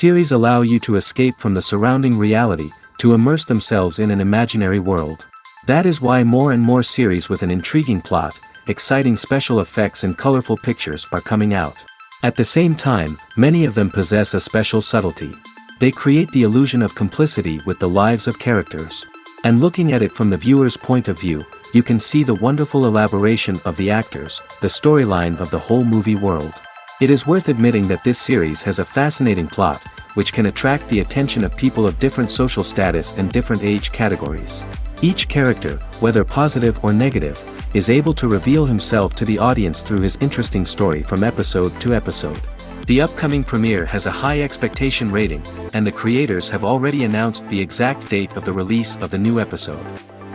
Series allow you to escape from the surrounding reality, to immerse themselves in an imaginary world. That is why more and more series with an intriguing plot, exciting special effects and colorful pictures are coming out. At the same time, many of them possess a special subtlety. They create the illusion of complicity with the lives of characters. And looking at it from the viewer's point of view, you can see the wonderful elaboration of the actors, the storyline of the whole movie world. It is worth admitting that this series has a fascinating plot, which can attract the attention of people of different social status and different age categories. Each character, whether positive or negative, is able to reveal himself to the audience through his interesting story from episode to episode. The upcoming premiere has a high expectation rating, and the creators have already announced the exact date of the release of the new episode.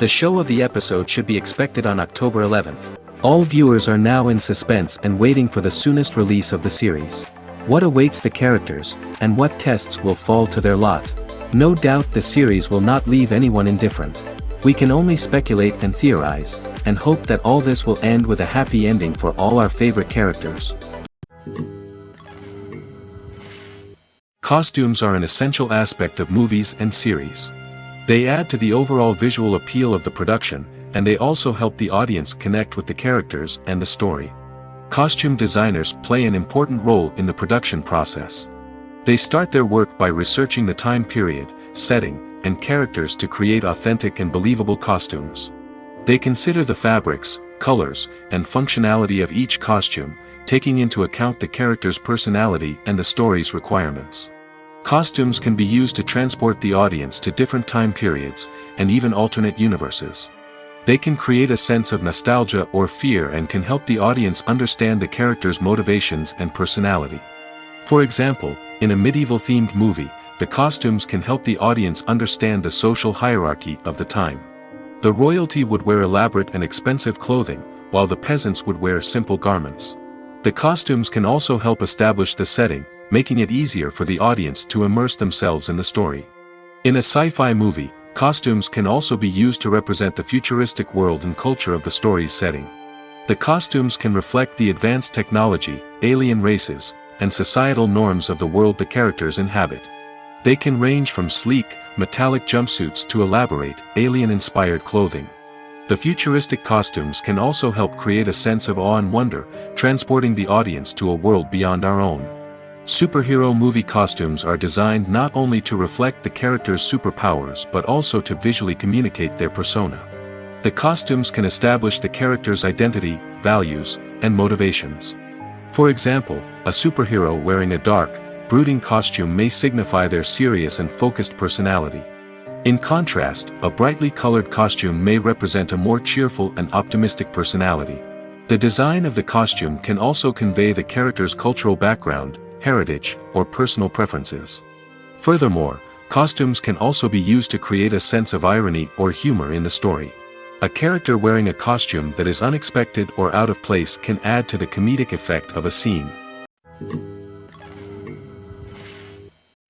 The show of the episode should be expected on October 11th. All viewers are now in suspense and waiting for the soonest release of the series. What awaits the characters, and what tests will fall to their lot? No doubt the series will not leave anyone indifferent. We can only speculate and theorize, and hope that all this will end with a happy ending for all our favorite characters. Costumes are an essential aspect of movies and series. They add to the overall visual appeal of the production, and they also help the audience connect with the characters and the story. Costume designers play an important role in the production process. They start their work by researching the time period, setting, and characters to create authentic and believable costumes. They consider the fabrics, colors, and functionality of each costume, taking into account the character's personality and the story's requirements. Costumes can be used to transport the audience to different time periods, and even alternate universes. They can create a sense of nostalgia or fear and can help the audience understand the character's motivations and personality. For example, in a medieval-themed movie, the costumes can help the audience understand the social hierarchy of the time. The royalty would wear elaborate and expensive clothing, while the peasants would wear simple garments. The costumes can also help establish the setting, making it easier for the audience to immerse themselves in the story. In a sci-fi movie, costumes can also be used to represent the futuristic world and culture of the story's setting. The costumes can reflect the advanced technology, alien races, and societal norms of the world the characters inhabit. They can range from sleek, metallic jumpsuits to elaborate, alien-inspired clothing. The futuristic costumes can also help create a sense of awe and wonder, transporting the audience to a world beyond our own. Superhero movie costumes are designed not only to reflect the character's superpowers but also to visually communicate their persona. The costumes can establish the character's identity, values, and motivations. For example, a superhero wearing a dark, brooding costume may signify their serious and focused personality. In contrast, a brightly colored costume may represent a more cheerful and optimistic personality. The design of the costume can also convey the character's cultural background, heritage, or personal preferences. Furthermore, costumes can also be used to create a sense of irony or humor in the story. A character wearing a costume that is unexpected or out of place can add to the comedic effect of a scene.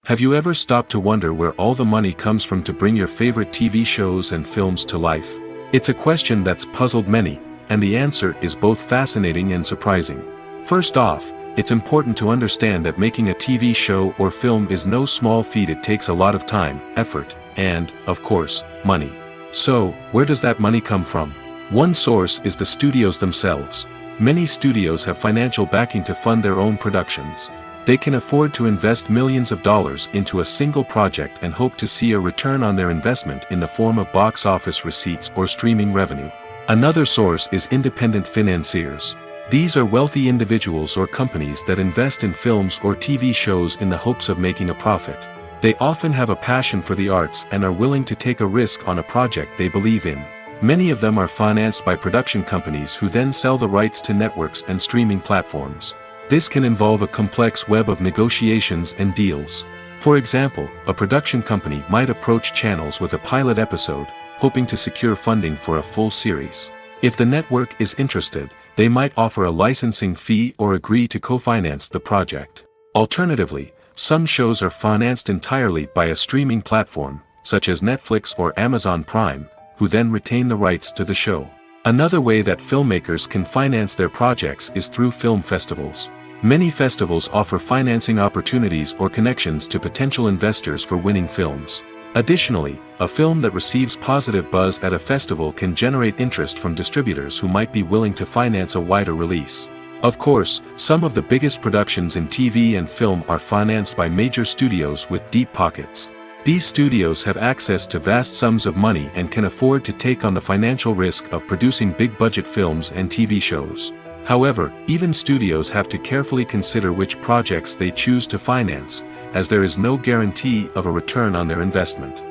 Have you ever stopped to wonder where all the money comes from to bring your favorite TV shows and films to life? It's a question that's puzzled many, and the answer is both fascinating and surprising. First off, it's important to understand that making a TV show or film is no small feat. It takes a lot of time, effort, and, of course, money. So, where does that money come from? One source is the studios themselves. Many studios have financial backing to fund their own productions. They can afford to invest millions of dollars into a single project and hope to see a return on their investment in the form of box office receipts or streaming revenue. Another source is independent financiers. These are wealthy individuals or companies that invest in films or TV shows in the hopes of making a profit. They often have a passion for the arts and are willing to take a risk on a project they believe in. Many of them are financed by production companies who then sell the rights to networks and streaming platforms. This can involve a complex web of negotiations and deals. For example, a production company might approach channels with a pilot episode, hoping to secure funding for a full series. If the network is interested, they might offer a licensing fee or agree to co-finance the project. Alternatively, some shows are financed entirely by a streaming platform, such as Netflix or Amazon Prime, who then retain the rights to the show. Another way that filmmakers can finance their projects is through film festivals. Many festivals offer financing opportunities or connections to potential investors for winning films. Additionally, a film that receives positive buzz at a festival can generate interest from distributors who might be willing to finance a wider release. Of course, some of the biggest productions in TV and film are financed by major studios with deep pockets. These studios have access to vast sums of money and can afford to take on the financial risk of producing big-budget films and TV shows. However, even studios have to carefully consider which projects they choose to finance, as there is no guarantee of a return on their investment.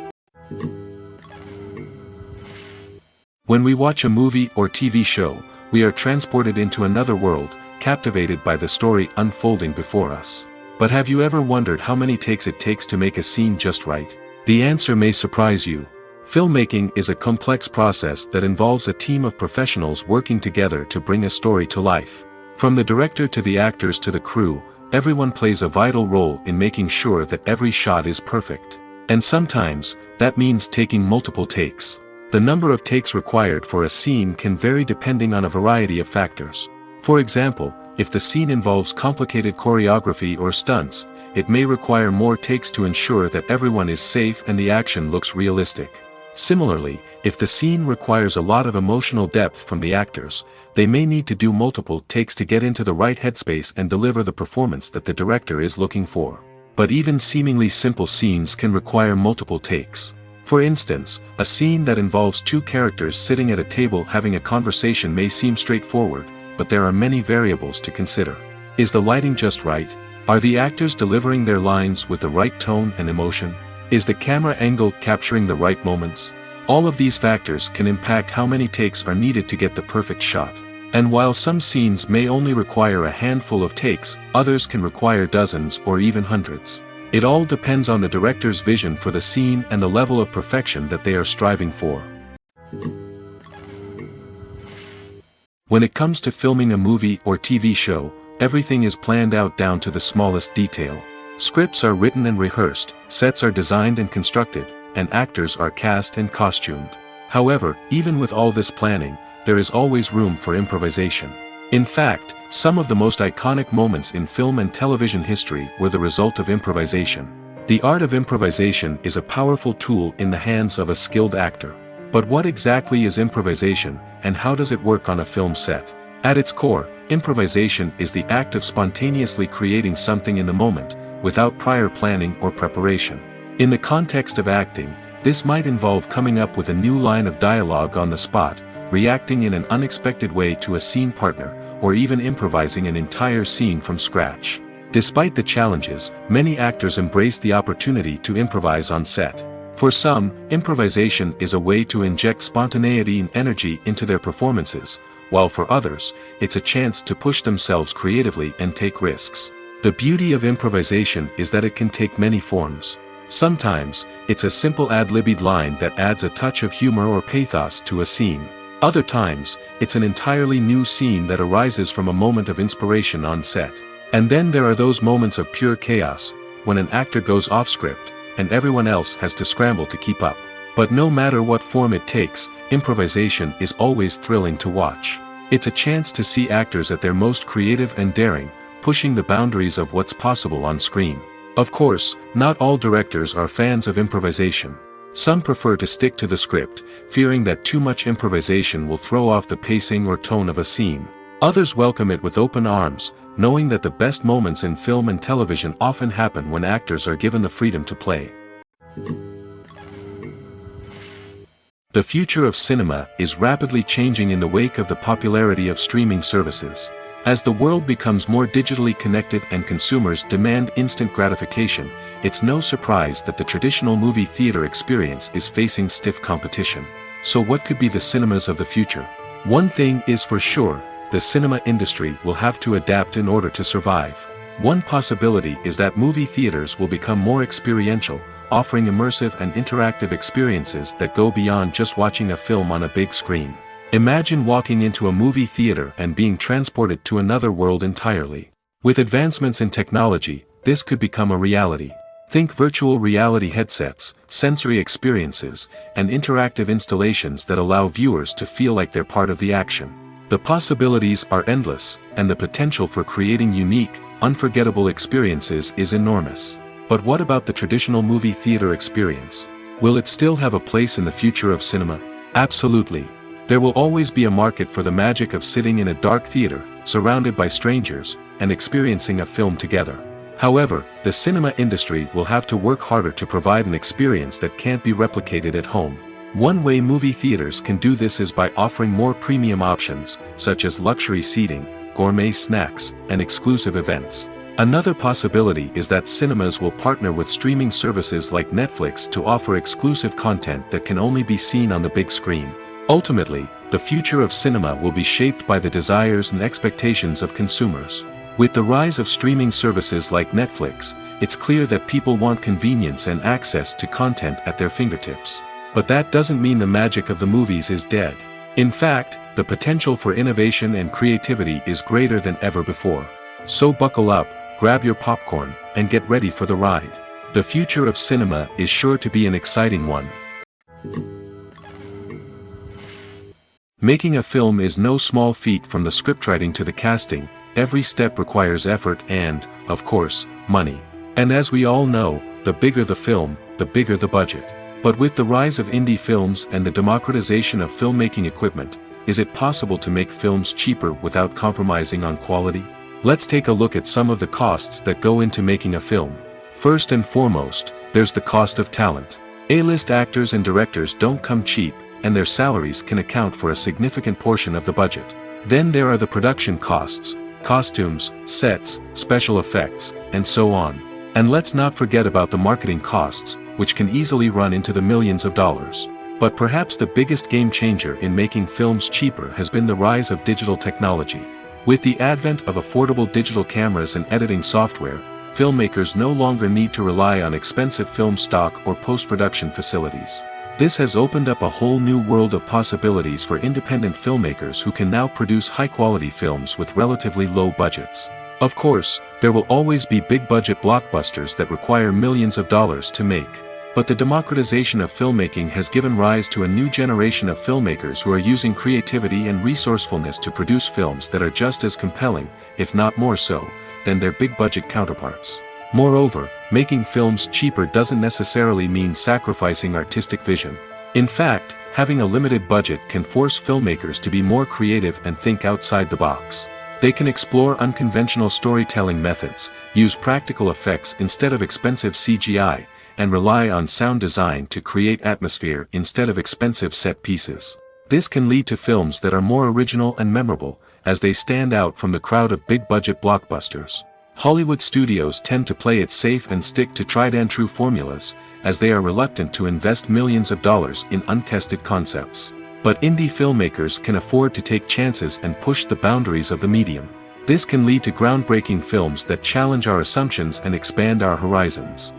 When we watch a movie or TV show, we are transported into another world, captivated by the story unfolding before us. But have you ever wondered how many takes it takes to make a scene just right? The answer may surprise you. Filmmaking is a complex process that involves a team of professionals working together to bring a story to life. From the director to the actors to the crew, everyone plays a vital role in making sure that every shot is perfect. And sometimes, that means taking multiple takes. The number of takes required for a scene can vary depending on a variety of factors. For example, if the scene involves complicated choreography or stunts, it may require more takes to ensure that everyone is safe and the action looks realistic. Similarly, if the scene requires a lot of emotional depth from the actors, they may need to do multiple takes to get into the right headspace and deliver the performance that the director is looking for. But even seemingly simple scenes can require multiple takes. For instance, a scene that involves two characters sitting at a table having a conversation may seem straightforward, but there are many variables to consider. Is the lighting just right? Are the actors delivering their lines with the right tone and emotion? Is the camera angle capturing the right moments? All of these factors can impact how many takes are needed to get the perfect shot. And while some scenes may only require a handful of takes, others can require dozens or even hundreds. It all depends on the director's vision for the scene and the level of perfection that they are striving for. When it comes to filming a movie or TV show, everything is planned out down to the smallest detail. Scripts are written and rehearsed, sets are designed and constructed, and actors are cast and costumed. However, even with all this planning, there is always room for improvisation. In fact, some of the most iconic moments in film and television history were the result of improvisation. The art of improvisation is a powerful tool in the hands of a skilled actor. But what exactly is improvisation, and how does it work on a film set? At its core, improvisation is the act of spontaneously creating something in the moment, without prior planning or preparation. In the context of acting, this might involve coming up with a new line of dialogue on the spot, reacting in an unexpected way to a scene partner, or even improvising an entire scene from scratch. Despite the challenges, many actors embrace the opportunity to improvise on set. For some, improvisation is a way to inject spontaneity and energy into their performances, while for others, it's a chance to push themselves creatively and take risks. The beauty of improvisation is that it can take many forms. Sometimes, it's a simple ad-libbed line that adds a touch of humor or pathos to a scene. Other times, it's an entirely new scene that arises from a moment of inspiration on set. And then there are those moments of pure chaos, when an actor goes off script, and everyone else has to scramble to keep up. But no matter what form it takes, improvisation is always thrilling to watch. It's a chance to see actors at their most creative and daring, pushing the boundaries of what's possible on screen. Of course, not all directors are fans of improvisation. Some prefer to stick to the script, fearing that too much improvisation will throw off the pacing or tone of a scene. Others welcome it with open arms, knowing that the best moments in film and television often happen when actors are given the freedom to play. The future of cinema is rapidly changing in the wake of the popularity of streaming services. As the world becomes more digitally connected and consumers demand instant gratification, it's no surprise that the traditional movie theater experience is facing stiff competition. So what could be the cinemas of the future? One thing is for sure, the cinema industry will have to adapt in order to survive. One possibility is that movie theaters will become more experiential, offering immersive and interactive experiences that go beyond just watching a film on a big screen. Imagine walking into a movie theater and being transported to another world entirely. With advancements in technology, this could become a reality. Think virtual reality headsets, sensory experiences, and interactive installations that allow viewers to feel like they're part of the action. The possibilities are endless, and the potential for creating unique, unforgettable experiences is enormous. But what about the traditional movie theater experience? Will it still have a place in the future of cinema? Absolutely. There will always be a market for the magic of sitting in a dark theater, surrounded by strangers, and experiencing a film together. However, the cinema industry will have to work harder to provide an experience that can't be replicated at home. One way movie theaters can do this is by offering more premium options, such as luxury seating, gourmet snacks, and exclusive events. Another possibility is that cinemas will partner with streaming services like Netflix to offer exclusive content that can only be seen on the big screen. Ultimately, the future of cinema will be shaped by the desires and expectations of consumers. With the rise of streaming services like Netflix, it's clear that people want convenience and access to content at their fingertips. But that doesn't mean the magic of the movies is dead. In fact, the potential for innovation and creativity is greater than ever before. So buckle up, grab your popcorn, and get ready for the ride. The future of cinema is sure to be an exciting one. Making a film is no small feat. From the scriptwriting to the casting, every step requires effort and, of course, money. And as we all know, the bigger the film, the bigger the budget. But with the rise of indie films and the democratization of filmmaking equipment, is it possible to make films cheaper without compromising on quality? Let's take a look at some of the costs that go into making a film. First and foremost, there's the cost of talent. A-list actors and directors don't come cheap, and their salaries can account for a significant portion of the budget. Then there are the production costs, costumes, sets, special effects, and so on. And let's not forget about the marketing costs, which can easily run into the millions of dollars. But perhaps the biggest game changer in making films cheaper has been the rise of digital technology. With the advent of affordable digital cameras and editing software, filmmakers no longer need to rely on expensive film stock or post-production facilities. This has opened up a whole new world of possibilities for independent filmmakers who can now produce high-quality films with relatively low budgets. Of course, there will always be big-budget blockbusters that require millions of dollars to make. But the democratization of filmmaking has given rise to a new generation of filmmakers who are using creativity and resourcefulness to produce films that are just as compelling, if not more so, than their big-budget counterparts. Moreover, making films cheaper doesn't necessarily mean sacrificing artistic vision. In fact, having a limited budget can force filmmakers to be more creative and think outside the box. They can explore unconventional storytelling methods, use practical effects instead of expensive CGI, and rely on sound design to create atmosphere instead of expensive set pieces. This can lead to films that are more original and memorable, as they stand out from the crowd of big-budget blockbusters. Hollywood studios tend to play it safe and stick to tried-and-true formulas, as they are reluctant to invest millions of dollars in untested concepts. But indie filmmakers can afford to take chances and push the boundaries of the medium. This can lead to groundbreaking films that challenge our assumptions and expand our horizons.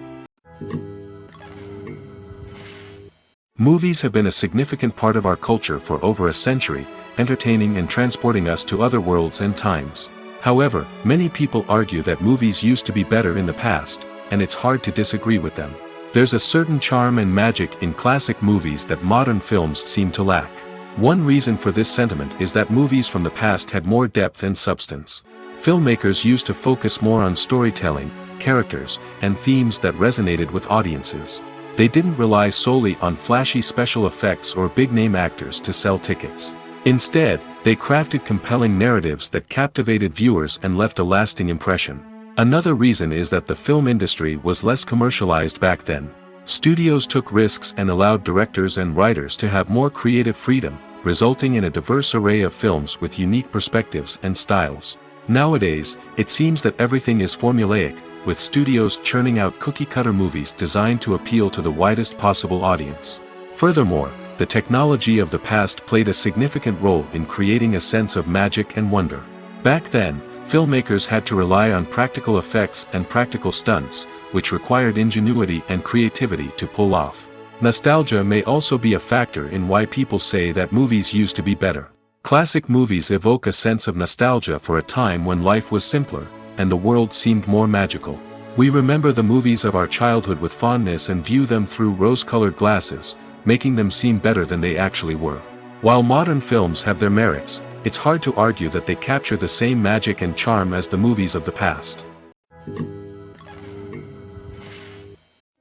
Movies have been a significant part of our culture for over a century, entertaining and transporting us to other worlds and times. However, many people argue that movies used to be better in the past, and it's hard to disagree with them. There's a certain charm and magic in classic movies that modern films seem to lack. One reason for this sentiment is that movies from the past had more depth and substance. Filmmakers used to focus more on storytelling, characters, and themes that resonated with audiences. They didn't rely solely on flashy special effects or big-name actors to sell tickets. Instead, they crafted compelling narratives that captivated viewers and left a lasting impression. Another reason is that the film industry was less commercialized back then. Studios took risks and allowed directors and writers to have more creative freedom, resulting in a diverse array of films with unique perspectives and styles. Nowadays, it seems that everything is formulaic, with studios churning out cookie-cutter movies designed to appeal to the widest possible audience. Furthermore, the technology of the past played a significant role in creating a sense of magic and wonder. Back then, filmmakers had to rely on practical effects and practical stunts, which required ingenuity and creativity to pull off. Nostalgia may also be a factor in why people say that movies used to be better. Classic movies evoke a sense of nostalgia for a time when life was simpler, and the world seemed more magical. We remember the movies of our childhood with fondness and view them through rose-colored glasses, making them seem better than they actually were. While modern films have their merits, it's hard to argue that they capture the same magic and charm as the movies of the past.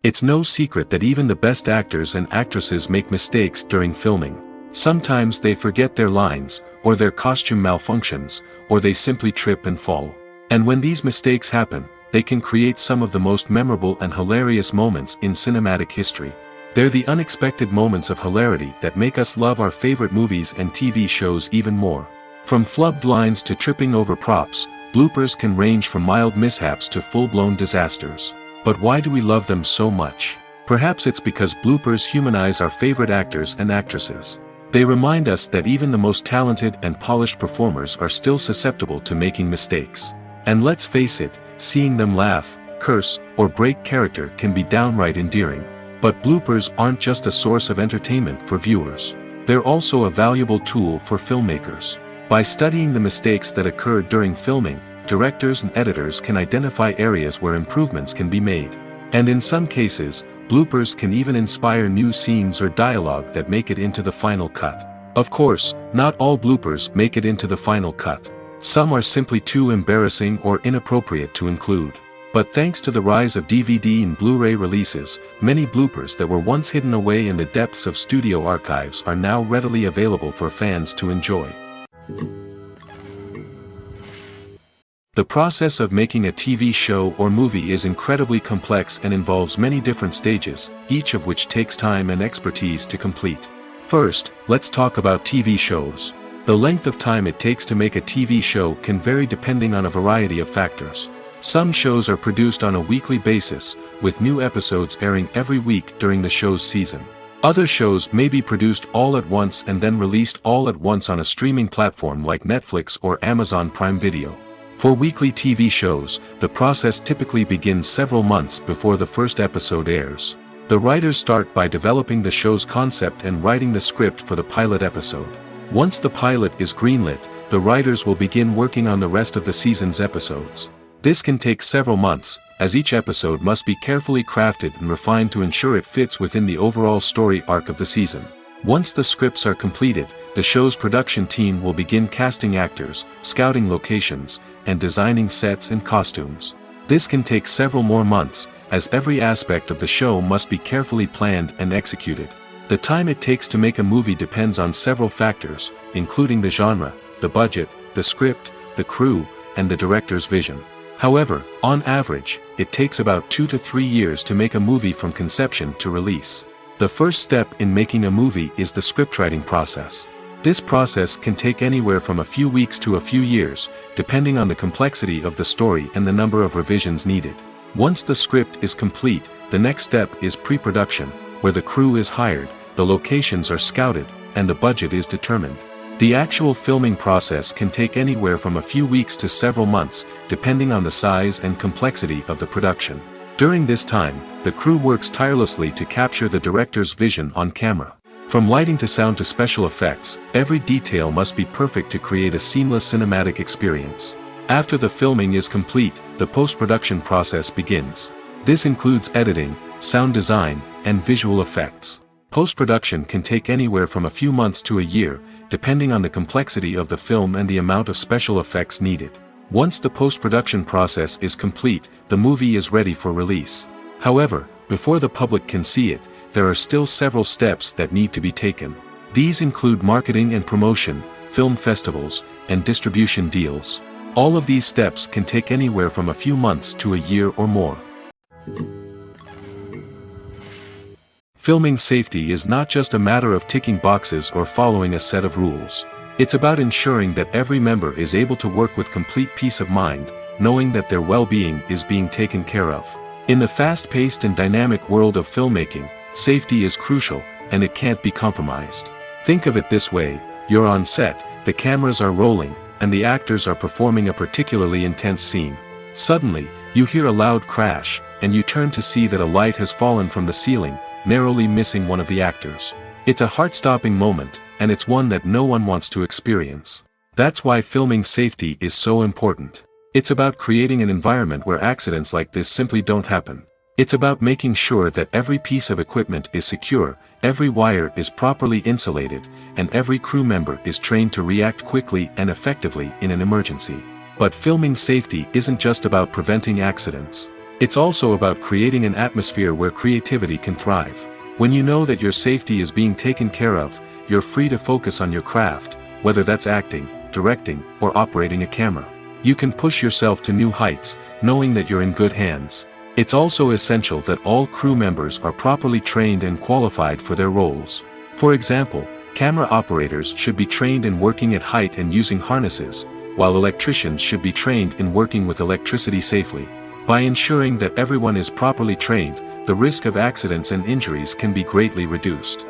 It's no secret that even the best actors and actresses make mistakes during filming. Sometimes they forget their lines, or their costume malfunctions, or they simply trip and fall. And when these mistakes happen, they can create some of the most memorable and hilarious moments in cinematic history. They're the unexpected moments of hilarity that make us love our favorite movies and TV shows even more. From flubbed lines to tripping over props, bloopers can range from mild mishaps to full-blown disasters. But why do we love them so much? Perhaps it's because bloopers humanize our favorite actors and actresses. They remind us that even the most talented and polished performers are still susceptible to making mistakes. And let's face it, seeing them laugh, curse, or break character can be downright endearing. But bloopers aren't just a source of entertainment for viewers. They're also a valuable tool for filmmakers. By studying the mistakes that occur during filming, directors and editors can identify areas where improvements can be made. And in some cases, bloopers can even inspire new scenes or dialogue that make it into the final cut. Of course, not all bloopers make it into the final cut. Some are simply too embarrassing or inappropriate to include. But thanks to the rise of DVD and Blu-ray releases, many bloopers that were once hidden away in the depths of studio archives are now readily available for fans to enjoy. The process of making a TV show or movie is incredibly complex and involves many different stages, each of which takes time and expertise to complete. First, let's talk about TV shows. The length of time it takes to make a TV show can vary depending on a variety of factors. Some shows are produced on a weekly basis, with new episodes airing every week during the show's season. Other shows may be produced all at once and then released all at once on a streaming platform like Netflix or Amazon Prime Video. For weekly TV shows, the process typically begins several months before the first episode airs. The writers start by developing the show's concept and writing the script for the pilot episode. Once the pilot is greenlit, the writers will begin working on the rest of the season's episodes. This can take several months, as each episode must be carefully crafted and refined to ensure it fits within the overall story arc of the season. Once the scripts are completed, the show's production team will begin casting actors, scouting locations, and designing sets and costumes. This can take several more months, as every aspect of the show must be carefully planned and executed. The time it takes to make a movie depends on several factors, including the genre, the budget, the script, the crew, and the director's vision. However, on average, it takes about 2 to 3 years to make a movie from conception to release. The first step in making a movie is the scriptwriting process. This process can take anywhere from a few weeks to a few years, depending on the complexity of the story and the number of revisions needed. Once the script is complete, the next step is pre-production, where the crew is hired, the locations are scouted, and the budget is determined. The actual filming process can take anywhere from a few weeks to several months, depending on the size and complexity of the production. During this time, the crew works tirelessly to capture the director's vision on camera. From lighting to sound to special effects, every detail must be perfect to create a seamless cinematic experience. After the filming is complete, the post-production process begins. This includes editing, sound design, and visual effects. Post-production can take anywhere from a few months to a year, depending on the complexity of the film and the amount of special effects needed. Once the post-production process is complete, the movie is ready for release. However, before the public can see it, there are still several steps that need to be taken. These include marketing and promotion, film festivals, and distribution deals. All of these steps can take anywhere from a few months to a year or more. Filming safety is not just a matter of ticking boxes or following a set of rules. It's about ensuring that every member is able to work with complete peace of mind, knowing that their well-being is being taken care of. In the fast-paced and dynamic world of filmmaking, safety is crucial, and it can't be compromised. Think of it this way: you're on set, the cameras are rolling, and the actors are performing a particularly intense scene. Suddenly, you hear a loud crash, and you turn to see that a light has fallen from the ceiling, narrowly missing one of the actors. It's a heart-stopping moment, and it's one that no one wants to experience. That's why filming safety is so important. It's about creating an environment where accidents like this simply don't happen. It's about making sure that every piece of equipment is secure, every wire is properly insulated, and every crew member is trained to react quickly and effectively in an emergency. But filming safety isn't just about preventing accidents. It's also about creating an atmosphere where creativity can thrive. When you know that your safety is being taken care of, you're free to focus on your craft, whether that's acting, directing, or operating a camera. You can push yourself to new heights, knowing that you're in good hands. It's also essential that all crew members are properly trained and qualified for their roles. For example, camera operators should be trained in working at height and using harnesses, while electricians should be trained in working with electricity safely. By ensuring that everyone is properly trained, the risk of accidents and injuries can be greatly reduced.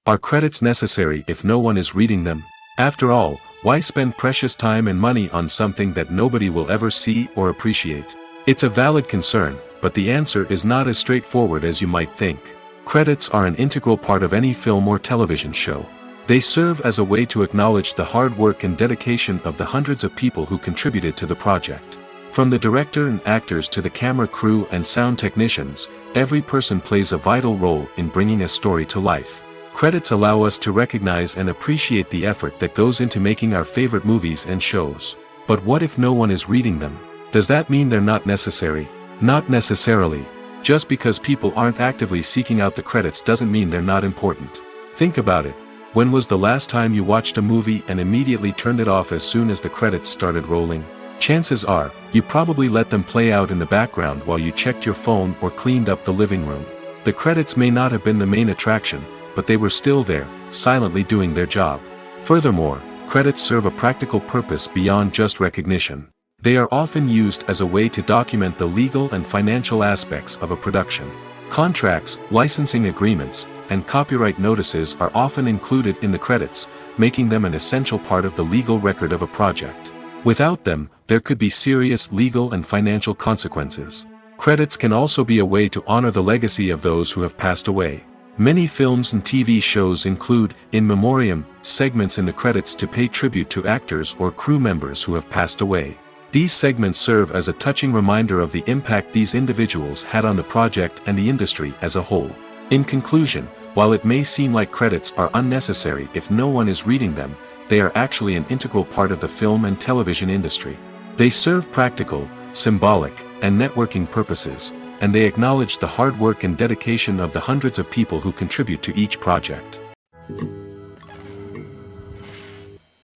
Are credits necessary if no one is reading them? After all, why spend precious time and money on something that nobody will ever see or appreciate? It's a valid concern, but the answer is not as straightforward as you might think. Credits are an integral part of any film or television show. They serve as a way to acknowledge the hard work and dedication of the hundreds of people who contributed to the project. From the director and actors to the camera crew and sound technicians, every person plays a vital role in bringing a story to life. Credits allow us to recognize and appreciate the effort that goes into making our favorite movies and shows. But what if no one is reading them? Does that mean they're not necessary? Not necessarily. Just because people aren't actively seeking out the credits doesn't mean they're not important. Think about it. When was the last time you watched a movie and immediately turned it off as soon as the credits started rolling? Chances are, you probably let them play out in the background while you checked your phone or cleaned up the living room. The credits may not have been the main attraction, but they were still there, silently doing their job. Furthermore, credits serve a practical purpose beyond just recognition. They are often used as a way to document the legal and financial aspects of a production. Contracts, licensing agreements, and copyright notices are often included in the credits, making them an essential part of the legal record of a project. Without them, there could be serious legal and financial consequences. Credits can also be a way to honor the legacy of those who have passed away. Many films and TV shows include, in memoriam, segments in the credits to pay tribute to actors or crew members who have passed away. These segments serve as a touching reminder of the impact these individuals had on the project and the industry as a whole. In conclusion, while it may seem like credits are unnecessary if no one is reading them, they are actually an integral part of the film and television industry. They serve practical, symbolic, and networking purposes, and they acknowledge the hard work and dedication of the hundreds of people who contribute to each project.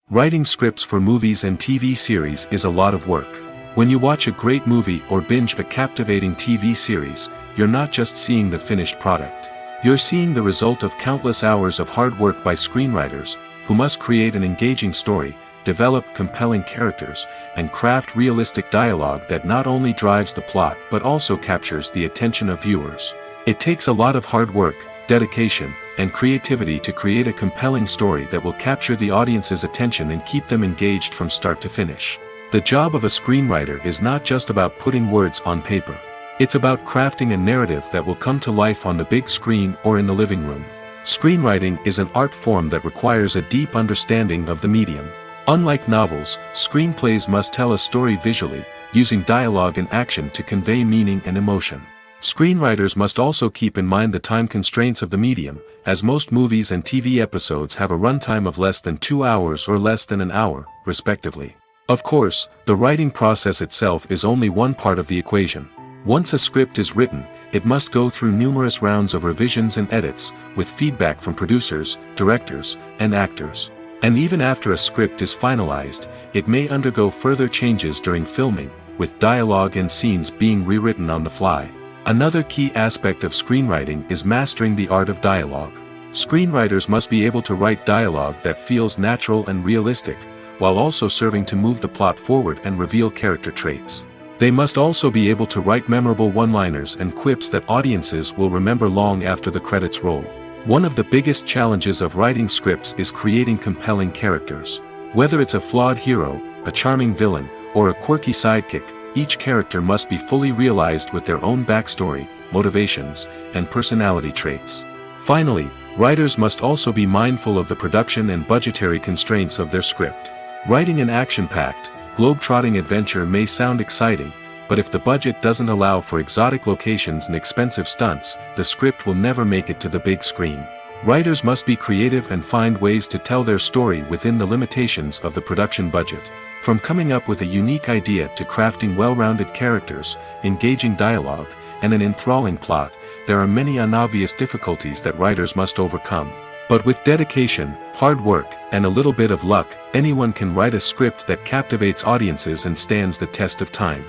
Writing scripts for movies and TV series is a lot of work. When you watch a great movie or binge a captivating TV series, you're not just seeing the finished product. You're seeing the result of countless hours of hard work by screenwriters, who must create an engaging story, develop compelling characters, and craft realistic dialogue that not only drives the plot but also captures the attention of viewers. It takes a lot of hard work, dedication, and creativity to create a compelling story that will capture the audience's attention and keep them engaged from start to finish. The job of a screenwriter is not just about putting words on paper. It's about crafting a narrative that will come to life on the big screen or in the living room. Screenwriting is an art form that requires a deep understanding of the medium. Unlike novels, screenplays must tell a story visually, using dialogue and action to convey meaning and emotion. Screenwriters must also keep in mind the time constraints of the medium, as most movies and TV episodes have a runtime of less than 2 hours or less than an hour, respectively. Of course, the writing process itself is only one part of the equation. Once a script is written, it must go through numerous rounds of revisions and edits, with feedback from producers, directors, and actors. And even after a script is finalized, it may undergo further changes during filming, with dialogue and scenes being rewritten on the fly. Another key aspect of screenwriting is mastering the art of dialogue. Screenwriters must be able to write dialogue that feels natural and realistic, while also serving to move the plot forward and reveal character traits. They must also be able to write memorable one-liners and quips that audiences will remember long after the credits roll. One of the biggest challenges of writing scripts is creating compelling characters. Whether it's a flawed hero, a charming villain, or a quirky sidekick, each character must be fully realized with their own backstory, motivations, and personality traits. Finally, writers must also be mindful of the production and budgetary constraints of their script. Writing an action-packed, globe-trotting adventure may sound exciting, but if the budget doesn't allow for exotic locations and expensive stunts, the script will never make it to the big screen. Writers must be creative and find ways to tell their story within the limitations of the production budget. From coming up with a unique idea to crafting well-rounded characters, engaging dialogue, and an enthralling plot, there are many unobvious difficulties that writers must overcome. But with dedication, hard work, and a little bit of luck, anyone can write a script that captivates audiences and stands the test of time.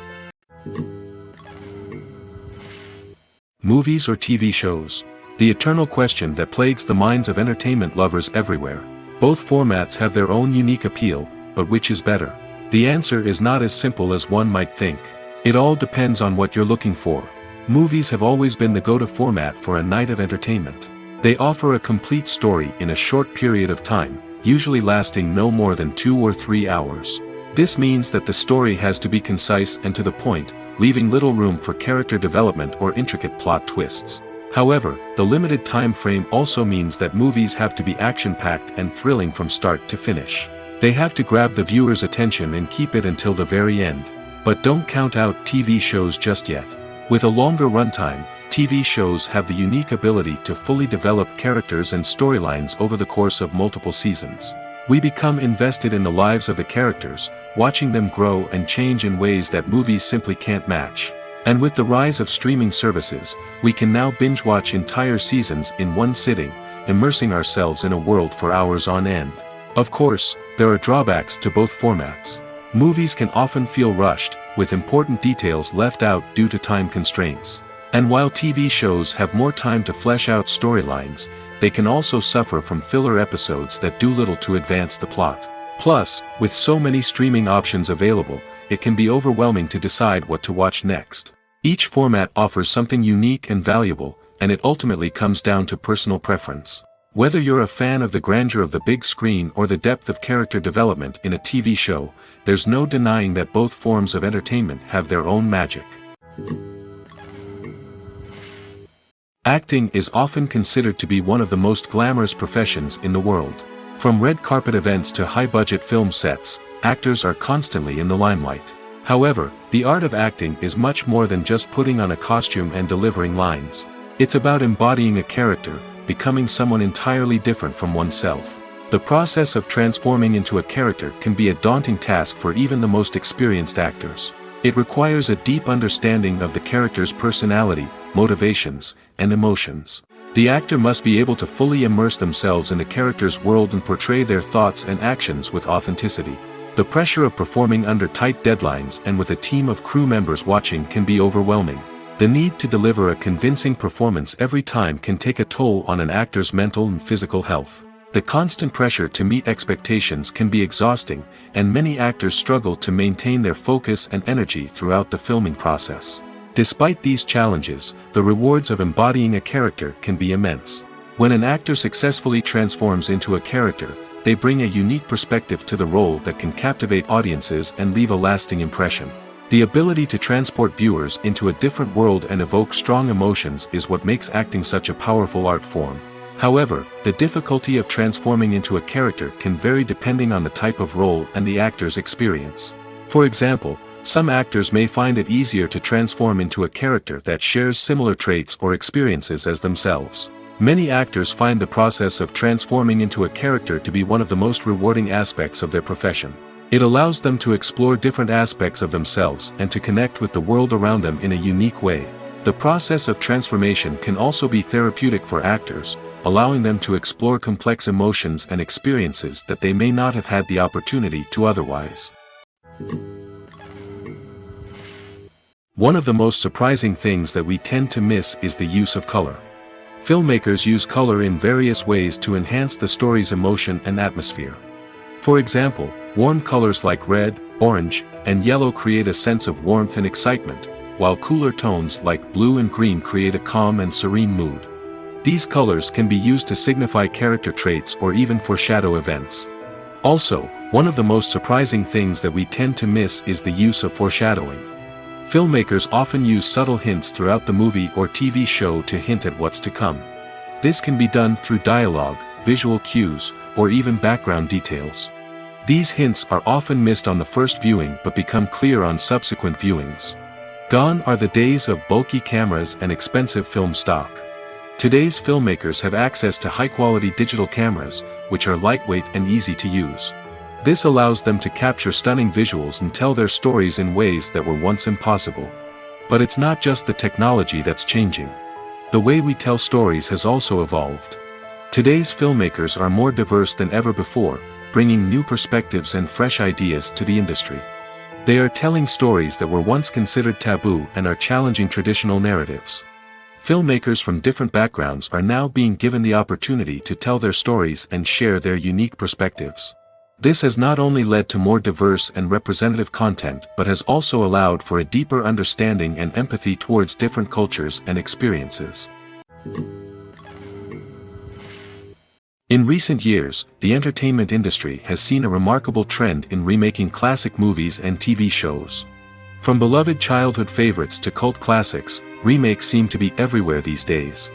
Movies or TV shows? The eternal question that plagues the minds of entertainment lovers everywhere. Both formats have their own unique appeal, but which is better? The answer is not as simple as one might think. It all depends on what you're looking for. Movies have always been the go-to format for a night of entertainment. They offer a complete story in a short period of time, usually lasting no more than 2 or 3 hours. This means that the story has to be concise and to the point, leaving little room for character development or intricate plot twists. However, the limited time frame also means that movies have to be action-packed and thrilling from start to finish. They have to grab the viewer's attention and keep it until the very end. But don't count out TV shows just yet. With a longer runtime, TV shows have the unique ability to fully develop characters and storylines over the course of multiple seasons. We become invested in the lives of the characters, watching them grow and change in ways that movies simply can't match. And with the rise of streaming services, we can now binge-watch entire seasons in one sitting, immersing ourselves in a world for hours on end. Of course, there are drawbacks to both formats. Movies can often feel rushed, with important details left out due to time constraints. And while TV shows have more time to flesh out storylines, they can also suffer from filler episodes that do little to advance the plot. Plus, with so many streaming options available, it can be overwhelming to decide what to watch next. Each format offers something unique and valuable, and it ultimately comes down to personal preference. Whether you're a fan of the grandeur of the big screen or the depth of character development in a TV show, there's no denying that both forms of entertainment have their own magic. Acting is often considered to be one of the most glamorous professions in the world. From red carpet events to high-budget film sets, actors are constantly in the limelight. However, the art of acting is much more than just putting on a costume and delivering lines. It's about embodying a character, becoming someone entirely different from oneself. The process of transforming into a character can be a daunting task for even the most experienced actors. It requires a deep understanding of the character's personality, motivations, and emotions. The actor must be able to fully immerse themselves in the character's world and portray their thoughts and actions with authenticity. The pressure of performing under tight deadlines and with a team of crew members watching can be overwhelming. The need to deliver a convincing performance every time can take a toll on an actor's mental and physical health. The constant pressure to meet expectations can be exhausting, and many actors struggle to maintain their focus and energy throughout the filming process. Despite these challenges, the rewards of embodying a character can be immense. When an actor successfully transforms into a character, they bring a unique perspective to the role that can captivate audiences and leave a lasting impression. The ability to transport viewers into a different world and evoke strong emotions is what makes acting such a powerful art form. However, the difficulty of transforming into a character can vary depending on the type of role and the actor's experience. For example, some actors may find it easier to transform into a character that shares similar traits or experiences as themselves. Many actors find the process of transforming into a character to be one of the most rewarding aspects of their profession. It allows them to explore different aspects of themselves and to connect with the world around them in a unique way. The process of transformation can also be therapeutic for actors, allowing them to explore complex emotions and experiences that they may not have had the opportunity to otherwise. One of the most surprising things that we tend to miss is the use of color. Filmmakers use color in various ways to enhance the story's emotion and atmosphere. For example, warm colors like red, orange, and yellow create a sense of warmth and excitement, while cooler tones like blue and green create a calm and serene mood. These colors can be used to signify character traits or even foreshadow events. Also, one of the most surprising things that we tend to miss is the use of foreshadowing. Filmmakers often use subtle hints throughout the movie or TV show to hint at what's to come. This can be done through dialogue, visual cues, or even background details. These hints are often missed on the first viewing but become clear on subsequent viewings. Gone are the days of bulky cameras and expensive film stock. Today's filmmakers have access to high-quality digital cameras, which are lightweight and easy to use. This allows them to capture stunning visuals and tell their stories in ways that were once impossible. But it's not just the technology that's changing. The way we tell stories has also evolved. Today's filmmakers are more diverse than ever before, bringing new perspectives and fresh ideas to the industry. They are telling stories that were once considered taboo and are challenging traditional narratives. Filmmakers from different backgrounds are now being given the opportunity to tell their stories and share their unique perspectives. This has not only led to more diverse and representative content but has also allowed for a deeper understanding and empathy towards different cultures and experiences. In recent years, the entertainment industry has seen a remarkable trend in remaking classic movies and TV shows. From beloved childhood favorites to cult classics, remakes seem to be everywhere these days.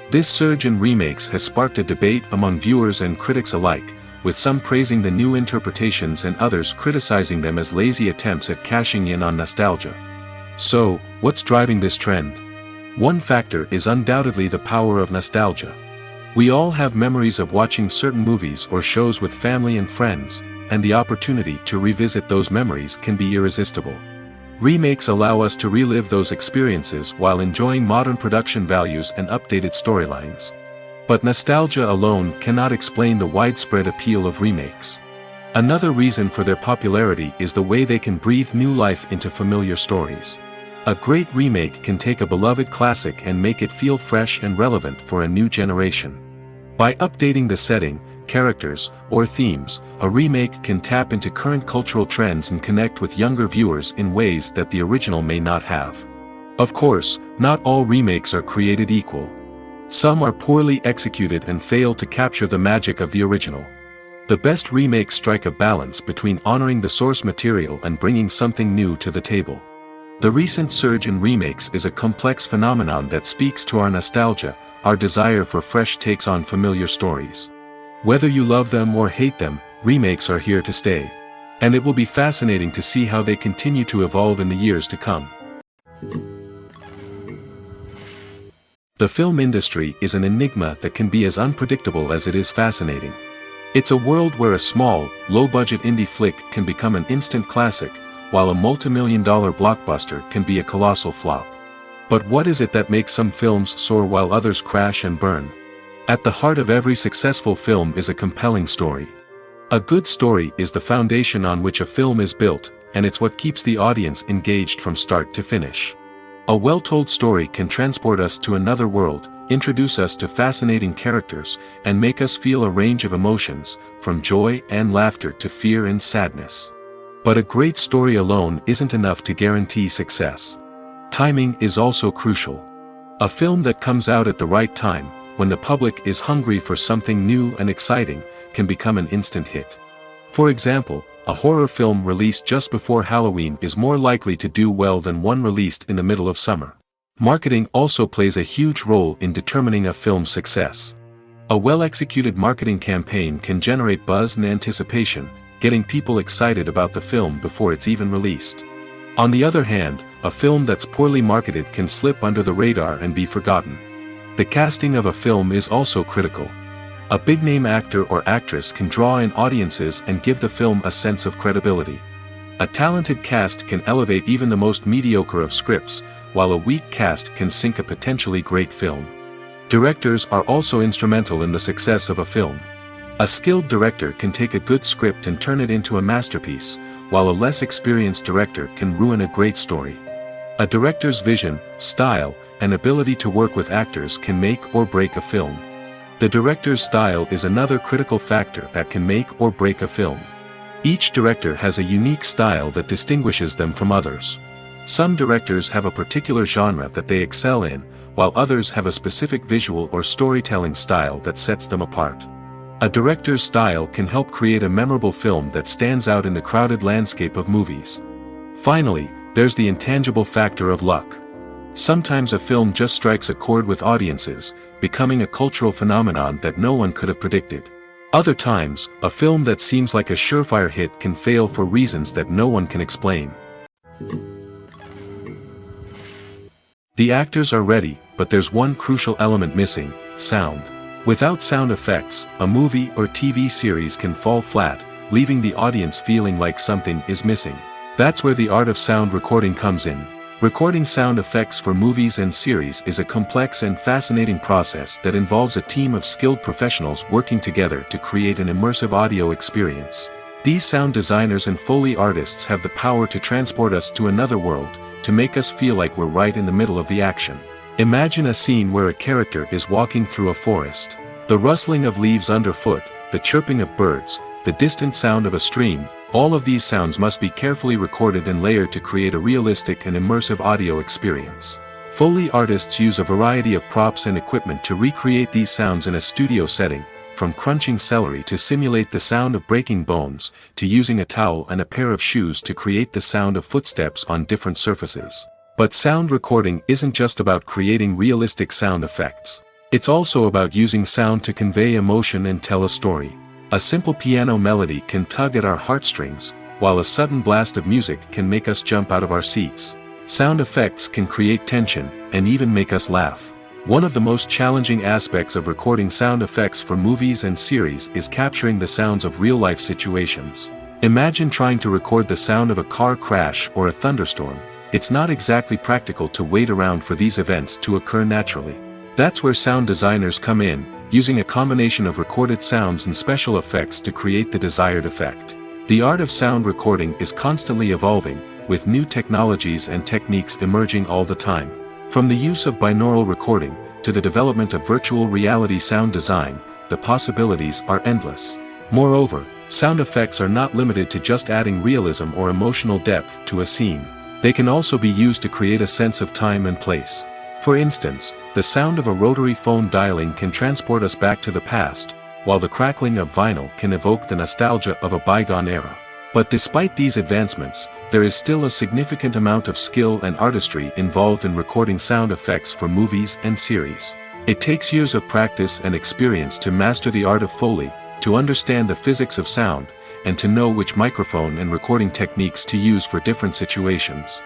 This surge in remakes has sparked a debate among viewers and critics alike, with some praising the new interpretations and others criticizing them as lazy attempts at cashing in on nostalgia. So, what's driving this trend? One factor is undoubtedly the power of nostalgia. We all have memories of watching certain movies or shows with family and friends, and the opportunity to revisit those memories can be irresistible. Remakes allow us to relive those experiences while enjoying modern production values and updated storylines. But nostalgia alone cannot explain the widespread appeal of remakes. Another reason for their popularity is the way they can breathe new life into familiar stories. A great remake can take a beloved classic and make it feel fresh and relevant for a new generation. By updating the setting, characters, or themes, a remake can tap into current cultural trends and connect with younger viewers in ways that the original may not have. Of course, not all remakes are created equal. Some are poorly executed and fail to capture the magic of the original. The best remakes strike a balance between honoring the source material and bringing something new to the table. The recent surge in remakes is a complex phenomenon that speaks to our nostalgia, our desire for fresh takes on familiar stories. Whether you love them or hate them, remakes are here to stay. And it will be fascinating to see how they continue to evolve in the years to come. The film industry is an enigma that can be as unpredictable as it is fascinating. It's a world where a small, low-budget indie flick can become an instant classic, while a multi-million-dollar blockbuster can be a colossal flop. But what is it that makes some films soar while others crash and burn? At the heart of every successful film is a compelling story. A good story is the foundation on which a film is built, and it's what keeps the audience engaged from start to finish. A well-told story can transport us to another world, introduce us to fascinating characters, and make us feel a range of emotions, from joy and laughter to fear and sadness. But a great story alone isn't enough to guarantee success. Timing is also crucial. A film that comes out at the right time, when the public is hungry for something new and exciting, can become an instant hit. For example, a horror film released just before Halloween is more likely to do well than one released in the middle of summer. Marketing also plays a huge role in determining a film's success. A well-executed marketing campaign can generate buzz and anticipation, getting people excited about the film before it's even released. On the other hand, a film that's poorly marketed can slip under the radar and be forgotten. The casting of a film is also critical. A big-name actor or actress can draw in audiences and give the film a sense of credibility. A talented cast can elevate even the most mediocre of scripts, while a weak cast can sink a potentially great film. Directors are also instrumental in the success of a film. A skilled director can take a good script and turn it into a masterpiece, while a less experienced director can ruin a great story. A director's vision, style, and ability to work with actors can make or break a film. The director's style is another critical factor that can make or break a film. Each director has a unique style that distinguishes them from others. Some directors have a particular genre that they excel in, while others have a specific visual or storytelling style that sets them apart. A director's style can help create a memorable film that stands out in the crowded landscape of movies. Finally, there's the intangible factor of luck. Sometimes a film just strikes a chord with audiences, becoming a cultural phenomenon that no one could have predicted. Other times, a film that seems like a surefire hit can fail for reasons that no one can explain. The actors are ready, but there's one crucial element missing: sound. Without sound effects, a movie or TV series can fall flat, leaving the audience feeling like something is missing. That's where the art of sound recording comes in. Recording sound effects for movies and series is a complex and fascinating process that involves a team of skilled professionals working together to create an immersive audio experience. These sound designers and Foley artists have the power to transport us to another world, to make us feel like we're right in the middle of the action. Imagine a scene where a character is walking through a forest. The rustling of leaves underfoot, the chirping of birds, the distant sound of a stream, all of these sounds must be carefully recorded and layered to create a realistic and immersive audio experience. Foley artists use a variety of props and equipment to recreate these sounds in a studio setting, from crunching celery to simulate the sound of breaking bones, to using a towel and a pair of shoes to create the sound of footsteps on different surfaces. But sound recording isn't just about creating realistic sound effects. It's also about using sound to convey emotion and tell a story. A simple piano melody can tug at our heartstrings, while a sudden blast of music can make us jump out of our seats. Sound effects can create tension, and even make us laugh. One of the most challenging aspects of recording sound effects for movies and series is capturing the sounds of real-life situations. Imagine trying to record the sound of a car crash or a thunderstorm. It's not exactly practical to wait around for these events to occur naturally. That's where sound designers come in, using a combination of recorded sounds and special effects to create the desired effect. The art of sound recording is constantly evolving, with new technologies and techniques emerging all the time. From the use of binaural recording, to the development of virtual reality sound design, the possibilities are endless. Moreover, sound effects are not limited to just adding realism or emotional depth to a scene. They can also be used to create a sense of time and place. For instance, the sound of a rotary phone dialing can transport us back to the past, while the crackling of vinyl can evoke the nostalgia of a bygone era. But despite these advancements, there is still a significant amount of skill and artistry involved in recording sound effects for movies and series. It takes years of practice and experience to master the art of Foley, to understand the physics of sound, and to know which microphone and recording techniques to use for different situations.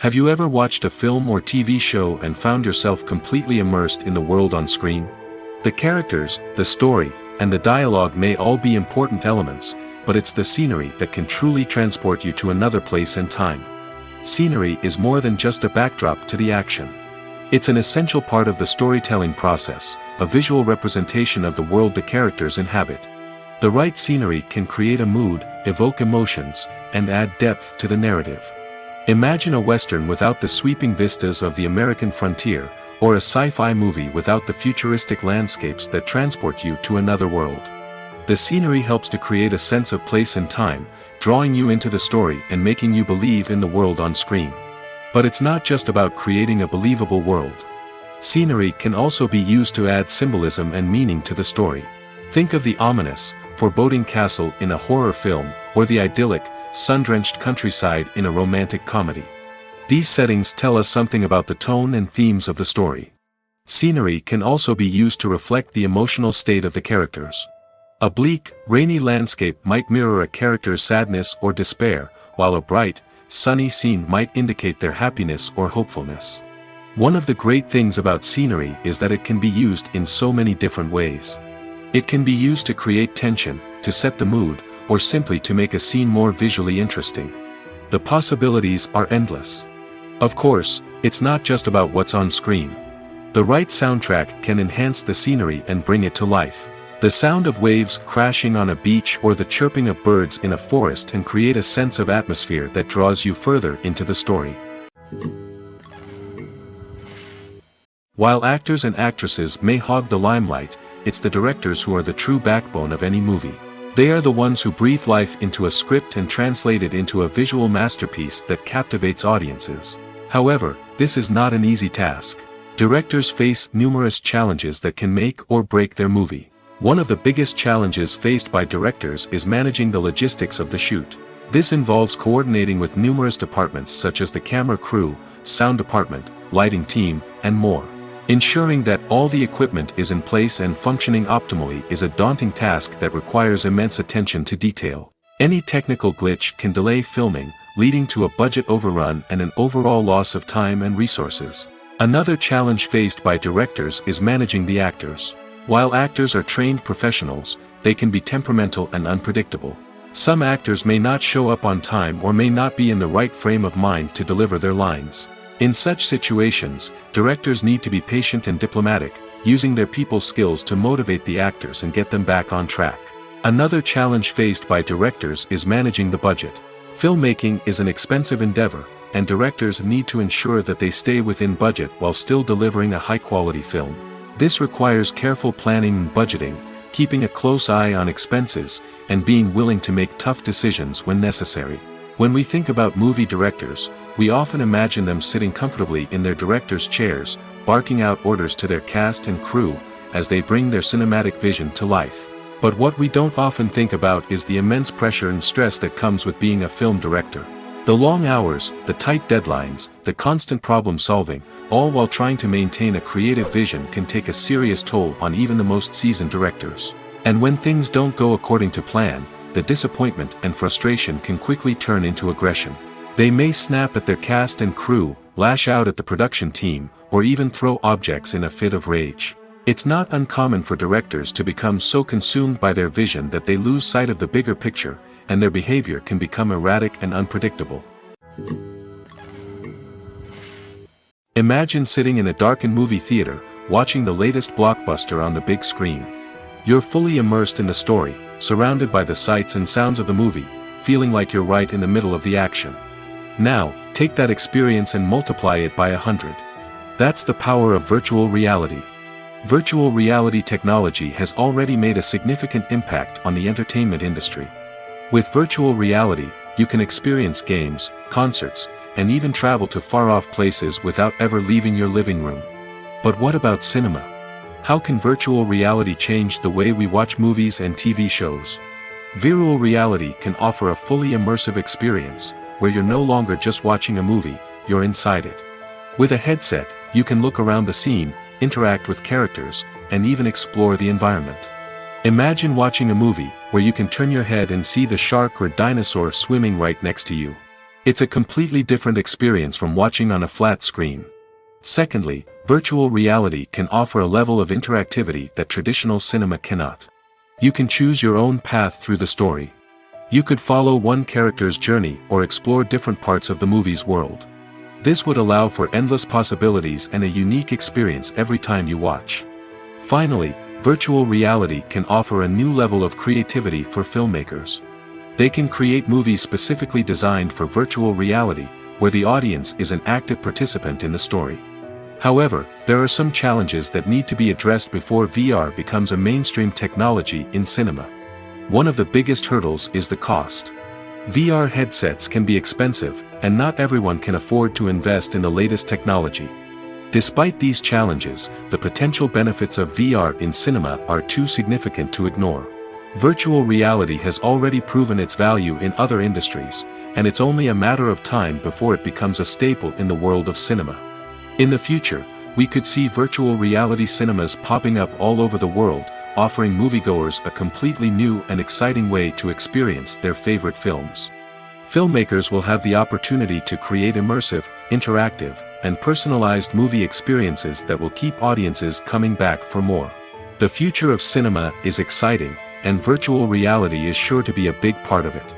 Have you ever watched a film or TV show and found yourself completely immersed in the world on screen? The characters, the story, and the dialogue may all be important elements, but it's the scenery that can truly transport you to another place and time. Scenery is more than just a backdrop to the action. It's an essential part of the storytelling process, a visual representation of the world the characters inhabit. The right scenery can create a mood, evoke emotions, and add depth to the narrative. Imagine a Western without the sweeping vistas of the American frontier, or a sci-fi movie without the futuristic landscapes that transport you to another world. The scenery helps to create a sense of place and time, drawing you into the story and making you believe in the world on screen. But it's not just about creating a believable world. Scenery can also be used to add symbolism and meaning to the story. Think of the ominous, foreboding castle in a horror film, or the idyllic, sun-drenched countryside in a romantic comedy. These settings tell us something about the tone and themes of the story. Scenery can also be used to reflect the emotional state of the characters. A bleak, rainy landscape might mirror a character's sadness or despair, while a bright, sunny scene might indicate their happiness or hopefulness. One of the great things about scenery is that it can be used in so many different ways. It can be used to create tension, to set the mood, or simply to make a scene more visually interesting. The possibilities are endless. Of course, it's not just about what's on screen. The right soundtrack can enhance the scenery and bring it to life. The sound of waves crashing on a beach or the chirping of birds in a forest can create a sense of atmosphere that draws you further into the story. While actors and actresses may hog the limelight, it's the directors who are the true backbone of any movie. They are the ones who breathe life into a script and translate it into a visual masterpiece that captivates audiences. However, this is not an easy task. Directors face numerous challenges that can make or break their movie. One of the biggest challenges faced by directors is managing the logistics of the shoot. This involves coordinating with numerous departments such as the camera crew, sound department, lighting team, and more. Ensuring that all the equipment is in place and functioning optimally is a daunting task that requires immense attention to detail. Any technical glitch can delay filming, leading to a budget overrun and an overall loss of time and resources. Another challenge faced by directors is managing the actors. While actors are trained professionals, they can be temperamental and unpredictable. Some actors may not show up on time or may not be in the right frame of mind to deliver their lines. In such situations, directors need to be patient and diplomatic, using their people skills to motivate the actors and get them back on track. Another challenge faced by directors is managing the budget. Filmmaking is an expensive endeavor, and directors need to ensure that they stay within budget while still delivering a high-quality film. This requires careful planning and budgeting, keeping a close eye on expenses, and being willing to make tough decisions when necessary. When we think about movie directors, we often imagine them sitting comfortably in their director's chairs, barking out orders to their cast and crew, as they bring their cinematic vision to life. But what we don't often think about is the immense pressure and stress that comes with being a film director. The long hours, the tight deadlines, the constant problem solving, all while trying to maintain a creative vision can take a serious toll on even the most seasoned directors. And when things don't go according to plan, the disappointment and frustration can quickly turn into aggression. They may snap at their cast and crew, lash out at the production team, or even throw objects in a fit of rage. It's not uncommon for directors to become so consumed by their vision that they lose sight of the bigger picture, and their behavior can become erratic and unpredictable. Imagine sitting in a darkened movie theater, watching the latest blockbuster on the big screen. You're fully immersed in the story, surrounded by the sights and sounds of the movie, feeling like you're right in the middle of the action. Now, take that experience and multiply it by 100. That's the power of virtual reality. Virtual reality technology has already made a significant impact on the entertainment industry. With virtual reality, you can experience games, concerts, and even travel to far-off places without ever leaving your living room. But what about cinema? How can virtual reality change the way we watch movies and TV shows? Virtual reality can offer a fully immersive experience, where you're no longer just watching a movie, you're inside it. With a headset, you can look around the scene, interact with characters, and even explore the environment. Imagine watching a movie, where you can turn your head and see the shark or dinosaur swimming right next to you. It's a completely different experience from watching on a flat screen. Secondly, virtual reality can offer a level of interactivity that traditional cinema cannot. You can choose your own path through the story. You could follow one character's journey or explore different parts of the movie's world. This would allow for endless possibilities and a unique experience every time you watch. Finally, virtual reality can offer a new level of creativity for filmmakers. They can create movies specifically designed for virtual reality, where the audience is an active participant in the story. However, there are some challenges that need to be addressed before VR becomes a mainstream technology in cinema. One of the biggest hurdles is the cost. VR headsets can be expensive, and not everyone can afford to invest in the latest technology. Despite these challenges, the potential benefits of VR in cinema are too significant to ignore. Virtual reality has already proven its value in other industries, and it's only a matter of time before it becomes a staple in the world of cinema. In the future, we could see virtual reality cinemas popping up all over the world, offering moviegoers a completely new and exciting way to experience their favorite films. Filmmakers will have the opportunity to create immersive, interactive, and personalized movie experiences that will keep audiences coming back for more. The future of cinema is exciting, and virtual reality is sure to be a big part of it.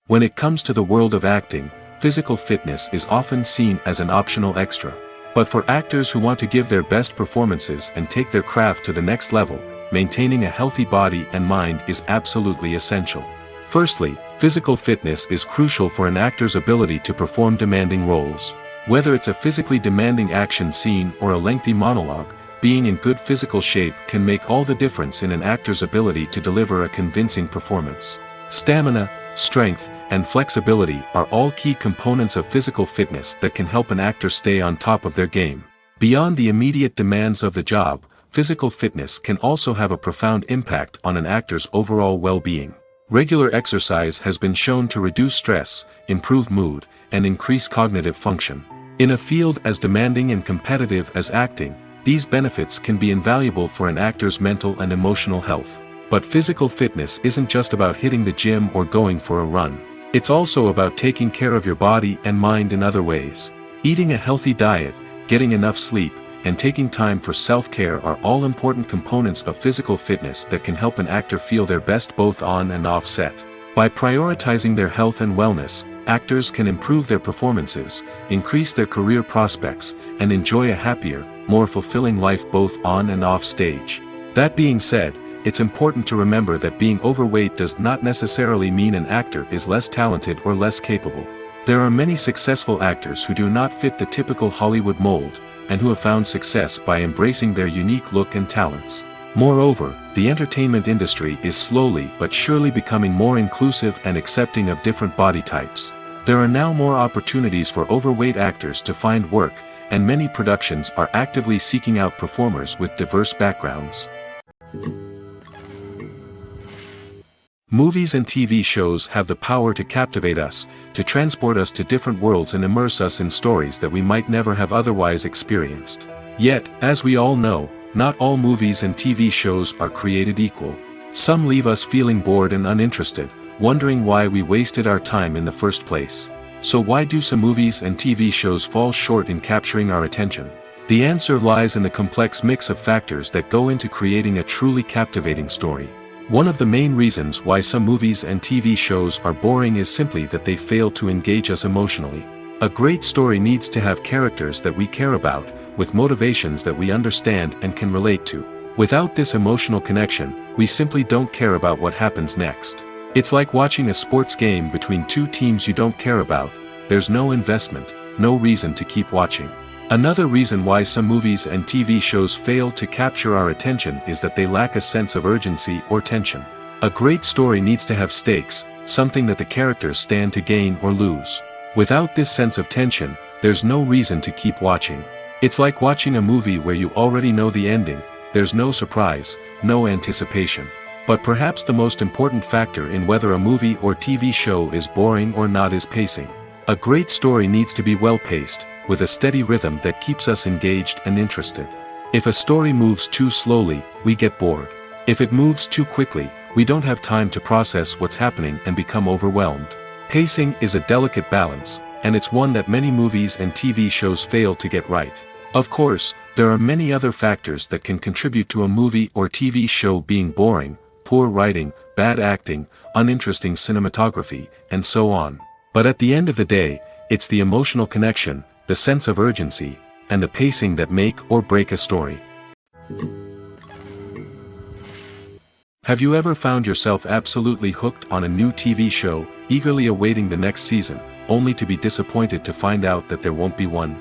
When it comes to the world of acting, physical fitness is often seen as an optional extra. But for actors who want to give their best performances and take their craft to the next level, maintaining a healthy body and mind is absolutely essential. Firstly, physical fitness is crucial for an actor's ability to perform demanding roles. Whether it's a physically demanding action scene or a lengthy monologue, being in good physical shape can make all the difference in an actor's ability to deliver a convincing performance. Stamina, strength, and flexibility are all key components of physical fitness that can help an actor stay on top of their game. Beyond the immediate demands of the job, physical fitness can also have a profound impact on an actor's overall well-being. Regular exercise has been shown to reduce stress, improve mood, and increase cognitive function. In a field as demanding and competitive as acting, these benefits can be invaluable for an actor's mental and emotional health. But physical fitness isn't just about hitting the gym or going for a run. It's also about taking care of your body and mind in other ways. Eating a healthy diet, getting enough sleep, and taking time for self-care are all important components of physical fitness that can help an actor feel their best both on and off set. By prioritizing their health and wellness, actors can improve their performances, increase their career prospects, and enjoy a happier, more fulfilling life both on and off stage. That being said, it's important to remember that being overweight does not necessarily mean an actor is less talented or less capable. There are many successful actors who do not fit the typical Hollywood mold, and who have found success by embracing their unique look and talents. Moreover, the entertainment industry is slowly but surely becoming more inclusive and accepting of different body types. There are now more opportunities for overweight actors to find work, and many productions are actively seeking out performers with diverse backgrounds. Movies and TV shows have the power to captivate us, to transport us to different worlds and immerse us in stories that we might never have otherwise experienced. Yet, as we all know, not all movies and TV shows are created equal. Some leave us feeling bored and uninterested, wondering why we wasted our time in the first place. So why do some movies and TV shows fall short in capturing our attention? The answer lies in the complex mix of factors that go into creating a truly captivating story. One of the main reasons why some movies and TV shows are boring is simply that they fail to engage us emotionally. A great story needs to have characters that we care about, with motivations that we understand and can relate to. Without this emotional connection, we simply don't care about what happens next. It's like watching a sports game between two teams you don't care about. There's no investment, no reason to keep watching. Another reason why some movies and TV shows fail to capture our attention is that they lack a sense of urgency or tension. A great story needs to have stakes, something that the characters stand to gain or lose. Without this sense of tension, there's no reason to keep watching. It's like watching a movie where you already know the ending, there's no surprise, no anticipation. But perhaps the most important factor in whether a movie or TV show is boring or not is pacing. A great story needs to be well-paced, with a steady rhythm that keeps us engaged and interested. If a story moves too slowly, we get bored. If it moves too quickly, we don't have time to process what's happening and become overwhelmed. Pacing is a delicate balance, and it's one that many movies and TV shows fail to get right. Of course, there are many other factors that can contribute to a movie or TV show being boring: poor writing, bad acting, uninteresting cinematography, and so on. But at the end of the day, it's the emotional connection, the sense of urgency, and the pacing that make or break a story. Have you ever found yourself absolutely hooked on a new TV show, eagerly awaiting the next season, only to be disappointed to find out that there won't be one?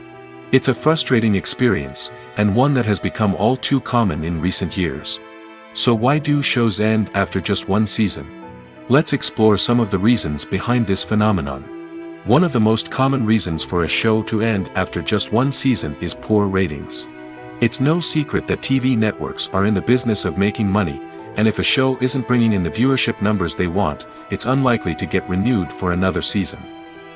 It's a frustrating experience, and one that has become all too common in recent years. So why do shows end after just one season? Let's explore some of the reasons behind this phenomenon. One of the most common reasons for a show to end after just one season is poor ratings. It's no secret that TV networks are in the business of making money, and if a show isn't bringing in the viewership numbers they want, it's unlikely to get renewed for another season.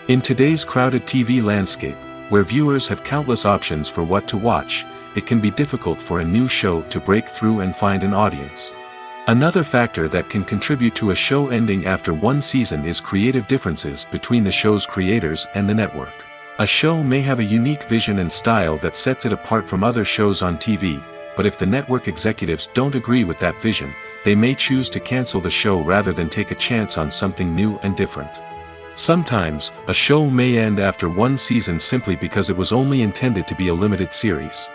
In today's crowded TV landscape, where viewers have countless options for what to watch, it can be difficult for a new show to break through and find an audience. Another factor that can contribute to a show ending after one season is creative differences between the show's creators and the network. A show may have a unique vision and style that sets it apart from other shows on TV, but if the network executives don't agree with that vision, they may choose to cancel the show rather than take a chance on something new and different. Sometimes, a show may end after one season simply because it was only intended to be a limited series.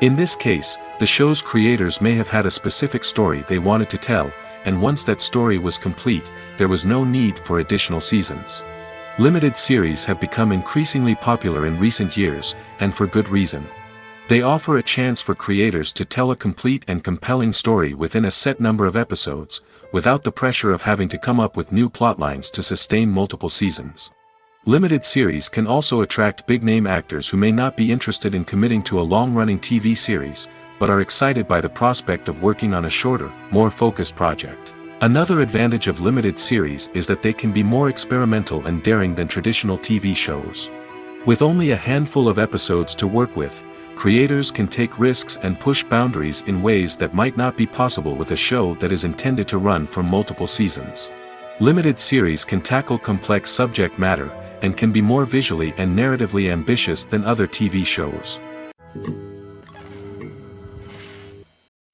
In this case, the show's creators may have had a specific story they wanted to tell, and once that story was complete, there was no need for additional seasons. Limited series have become increasingly popular in recent years, and for good reason. They offer a chance for creators to tell a complete and compelling story within a set number of episodes, without the pressure of having to come up with new plotlines to sustain multiple seasons. Limited series can also attract big-name actors who may not be interested in committing to a long-running TV series, but are excited by the prospect of working on a shorter, more focused project. Another advantage of limited series is that they can be more experimental and daring than traditional TV shows. With only a handful of episodes to work with, creators can take risks and push boundaries in ways that might not be possible with a show that is intended to run for multiple seasons. Limited series can tackle complex subject matter, and can be more visually and narratively ambitious than other TV shows.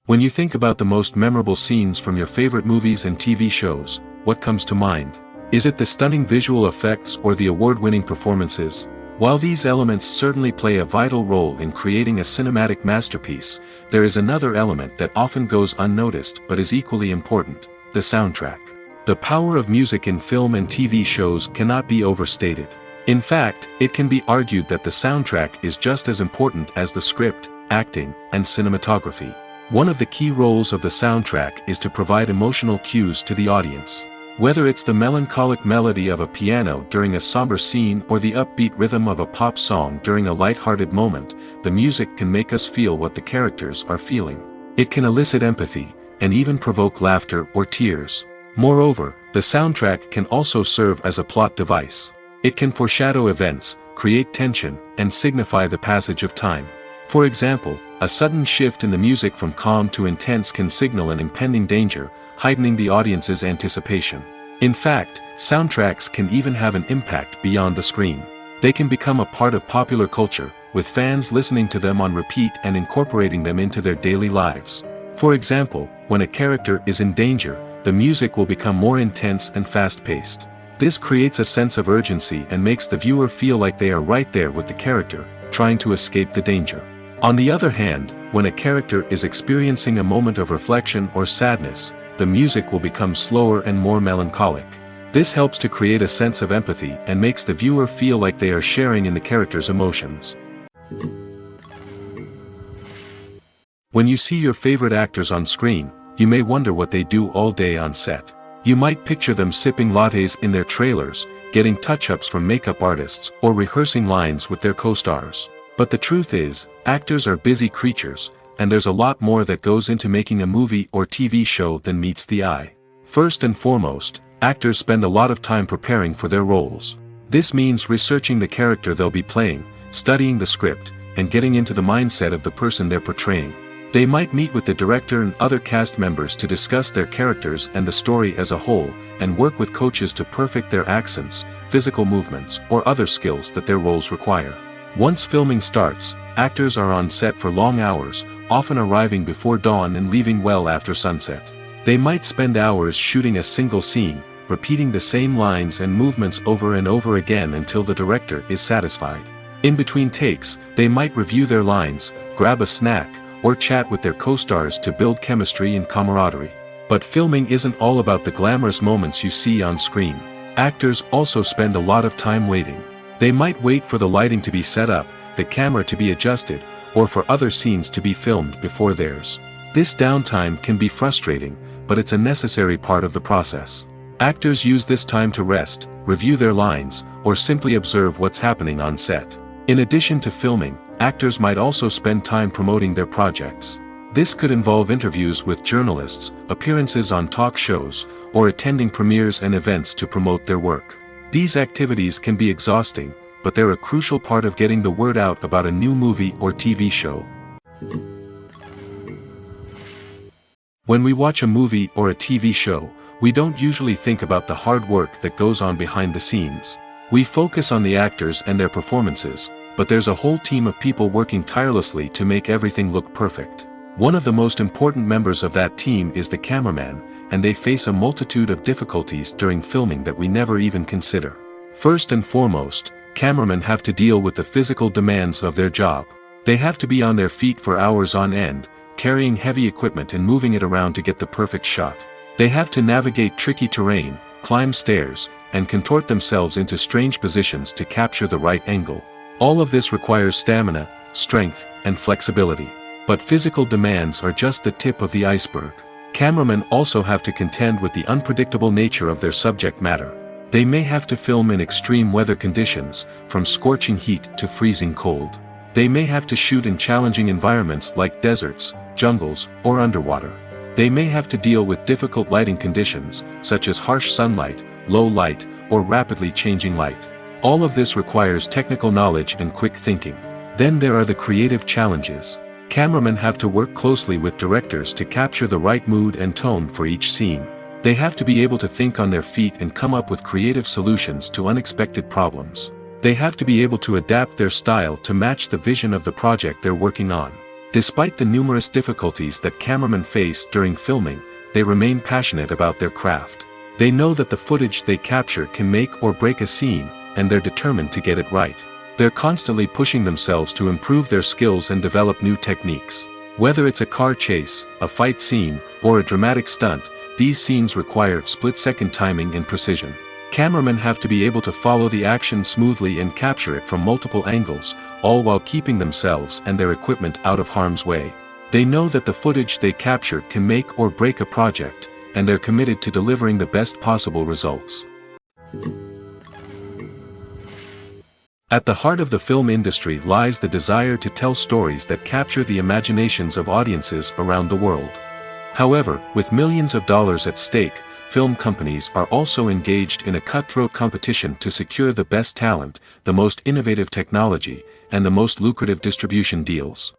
When you think about the most memorable scenes from your favorite movies and TV shows, what comes to mind? Is it the stunning visual effects or the award-winning performances? While these elements certainly play a vital role in creating a cinematic masterpiece, there is another element that often goes unnoticed but is equally important: the soundtrack. The power of music in film and TV shows cannot be overstated. In fact, it can be argued that the soundtrack is just as important as the script, acting, and cinematography. One of the key roles of the soundtrack is to provide emotional cues to the audience. Whether it's the melancholic melody of a piano during a somber scene or the upbeat rhythm of a pop song during a light-hearted moment, the music can make us feel what the characters are feeling. It can elicit empathy, and even provoke laughter or tears. Moreover, the soundtrack can also serve as a plot device. It can foreshadow events, create tension, and signify the passage of time. For example, a sudden shift in the music from calm to intense can signal an impending danger, heightening the audience's anticipation. In fact, soundtracks can even have an impact beyond the screen. They can become a part of popular culture, with fans listening to them on repeat and incorporating them into their daily lives. For example, when a character is in danger, the music will become more intense and fast-paced. This creates a sense of urgency and makes the viewer feel like they are right there with the character, trying to escape the danger. On the other hand, when a character is experiencing a moment of reflection or sadness, the music will become slower and more melancholic. This helps to create a sense of empathy and makes the viewer feel like they are sharing in the character's emotions. When you see your favorite actors on screen, you may wonder what they do all day on set. You might picture them sipping lattes in their trailers, getting touch-ups from makeup artists, or rehearsing lines with their co-stars. But the truth is, actors are busy creatures, and there's a lot more that goes into making a movie or TV show than meets the eye. First and foremost, actors spend a lot of time preparing for their roles. This means researching the character they'll be playing, studying the script, and getting into the mindset of the person they're portraying. They might meet with the director and other cast members to discuss their characters and the story as a whole, and work with coaches to perfect their accents, physical movements, or other skills that their roles require. Once filming starts, actors are on set for long hours, often arriving before dawn and leaving well after sunset. They might spend hours shooting a single scene, repeating the same lines and movements over and over again until the director is satisfied. In between takes, they might review their lines, grab a snack, or chat with their co-stars to build chemistry and camaraderie. But filming isn't all about the glamorous moments you see on screen. Actors also spend a lot of time waiting. They might wait for the lighting to be set up, the camera to be adjusted, or for other scenes to be filmed before theirs. This downtime can be frustrating, but it's a necessary part of the process. Actors use this time to rest, review their lines, or simply observe what's happening on set. In addition to filming, actors might also spend time promoting their projects. This could involve interviews with journalists, appearances on talk shows, or attending premieres and events to promote their work. These activities can be exhausting, but they're a crucial part of getting the word out about a new movie or TV show. When we watch a movie or a TV show, we don't usually think about the hard work that goes on behind the scenes. We focus on the actors and their performances, but there's a whole team of people working tirelessly to make everything look perfect. One of the most important members of that team is the cameraman, and they face a multitude of difficulties during filming that we never even consider. First and foremost, cameramen have to deal with the physical demands of their job. They have to be on their feet for hours on end, carrying heavy equipment and moving it around to get the perfect shot. They have to navigate tricky terrain, climb stairs, and contort themselves into strange positions to capture the right angle. All of this requires stamina, strength, and flexibility. But physical demands are just the tip of the iceberg. Cameramen also have to contend with the unpredictable nature of their subject matter. They may have to film in extreme weather conditions, from scorching heat to freezing cold. They may have to shoot in challenging environments like deserts, jungles, or underwater. They may have to deal with difficult lighting conditions, such as harsh sunlight, low light, or rapidly changing light. All of this requires technical knowledge and quick thinking. Then there are the creative challenges. Cameramen have to work closely with directors to capture the right mood and tone for each scene. They have to be able to think on their feet and come up with creative solutions to unexpected problems. They have to be able to adapt their style to match the vision of the project they're working on. Despite the numerous difficulties that cameramen face during filming, they remain passionate about their craft. They know that the footage they capture can make or break a scene, and they're determined to get it right. They're constantly pushing themselves to improve their skills and develop new techniques. Whether it's a car chase, a fight scene, or a dramatic stunt, these scenes require split-second timing and precision. Cameramen have to be able to follow the action smoothly and capture it from multiple angles, all while keeping themselves and their equipment out of harm's way. They know that the footage they capture can make or break a project, and they're committed to delivering the best possible results. At the heart of the film industry lies the desire to tell stories that capture the imaginations of audiences around the world. However, with millions of dollars at stake, film companies are also engaged in a cutthroat competition to secure the best talent, the most innovative technology, and the most lucrative distribution deals.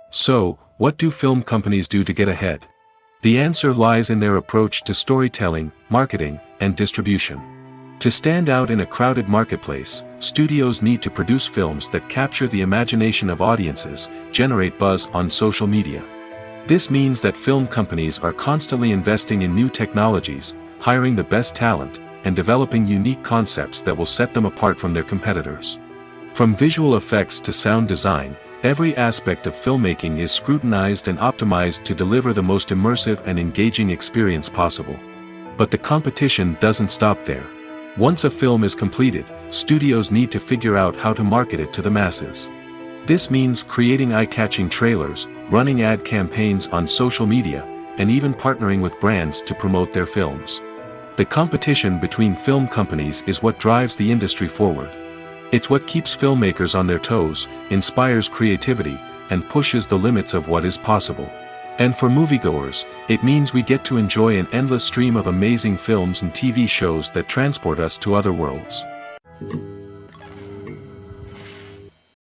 So, what do film companies do to get ahead? The answer lies in their approach to storytelling, marketing, and distribution. To stand out in a crowded marketplace, studios need to produce films that capture the imagination of audiences, generate buzz on social media. This means that film companies are constantly investing in new technologies, hiring the best talent, and developing unique concepts that will set them apart from their competitors. From visual effects to sound design, every aspect of filmmaking is scrutinized and optimized to deliver the most immersive and engaging experience possible. But the competition doesn't stop there. Once a film is completed, studios need to figure out how to market it to the masses. This means creating eye-catching trailers, running ad campaigns on social media, and even partnering with brands to promote their films. The competition between film companies is what drives the industry forward. It's what keeps filmmakers on their toes, inspires creativity, and pushes the limits of what is possible. And for moviegoers, it means we get to enjoy an endless stream of amazing films and TV shows that transport us to other worlds.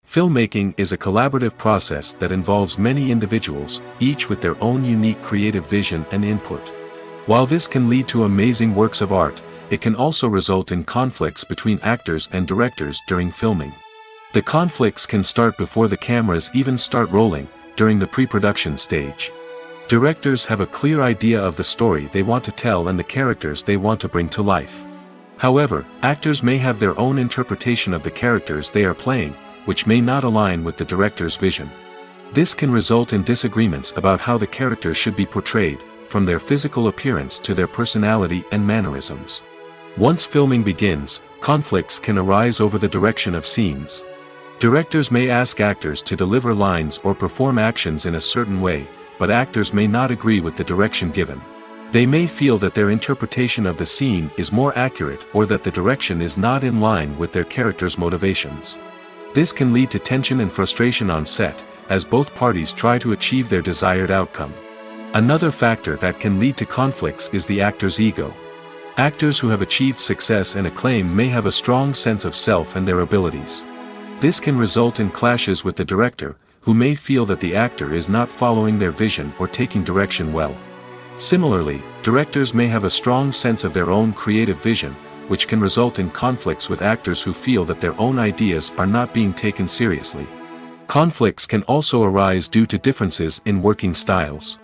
Filmmaking is a collaborative process that involves many individuals, each with their own unique creative vision and input. While this can lead to amazing works of art, it can also result in conflicts between actors and directors during filming. The conflicts can start before the cameras even start rolling, during the pre-production stage. Directors have a clear idea of the story they want to tell and the characters they want to bring to life. However, actors may have their own interpretation of the characters they are playing, which may not align with the director's vision. This can result in disagreements about how the characters should be portrayed, from their physical appearance to their personality and mannerisms. Once filming begins, conflicts can arise over the direction of scenes. Directors may ask actors to deliver lines or perform actions in a certain way, but actors may not agree with the direction given. They may feel that their interpretation of the scene is more accurate or that the direction is not in line with their character's motivations. This can lead to tension and frustration on set, as both parties try to achieve their desired outcome. Another factor that can lead to conflicts is the actor's ego. Actors who have achieved success and acclaim may have a strong sense of self and their abilities. This can result in clashes with the director, who may feel that the actor is not following their vision or taking direction well. Similarly, directors may have a strong sense of their own creative vision, which can result in conflicts with actors who feel that their own ideas are not being taken seriously. Conflicts can also arise due to differences in working styles.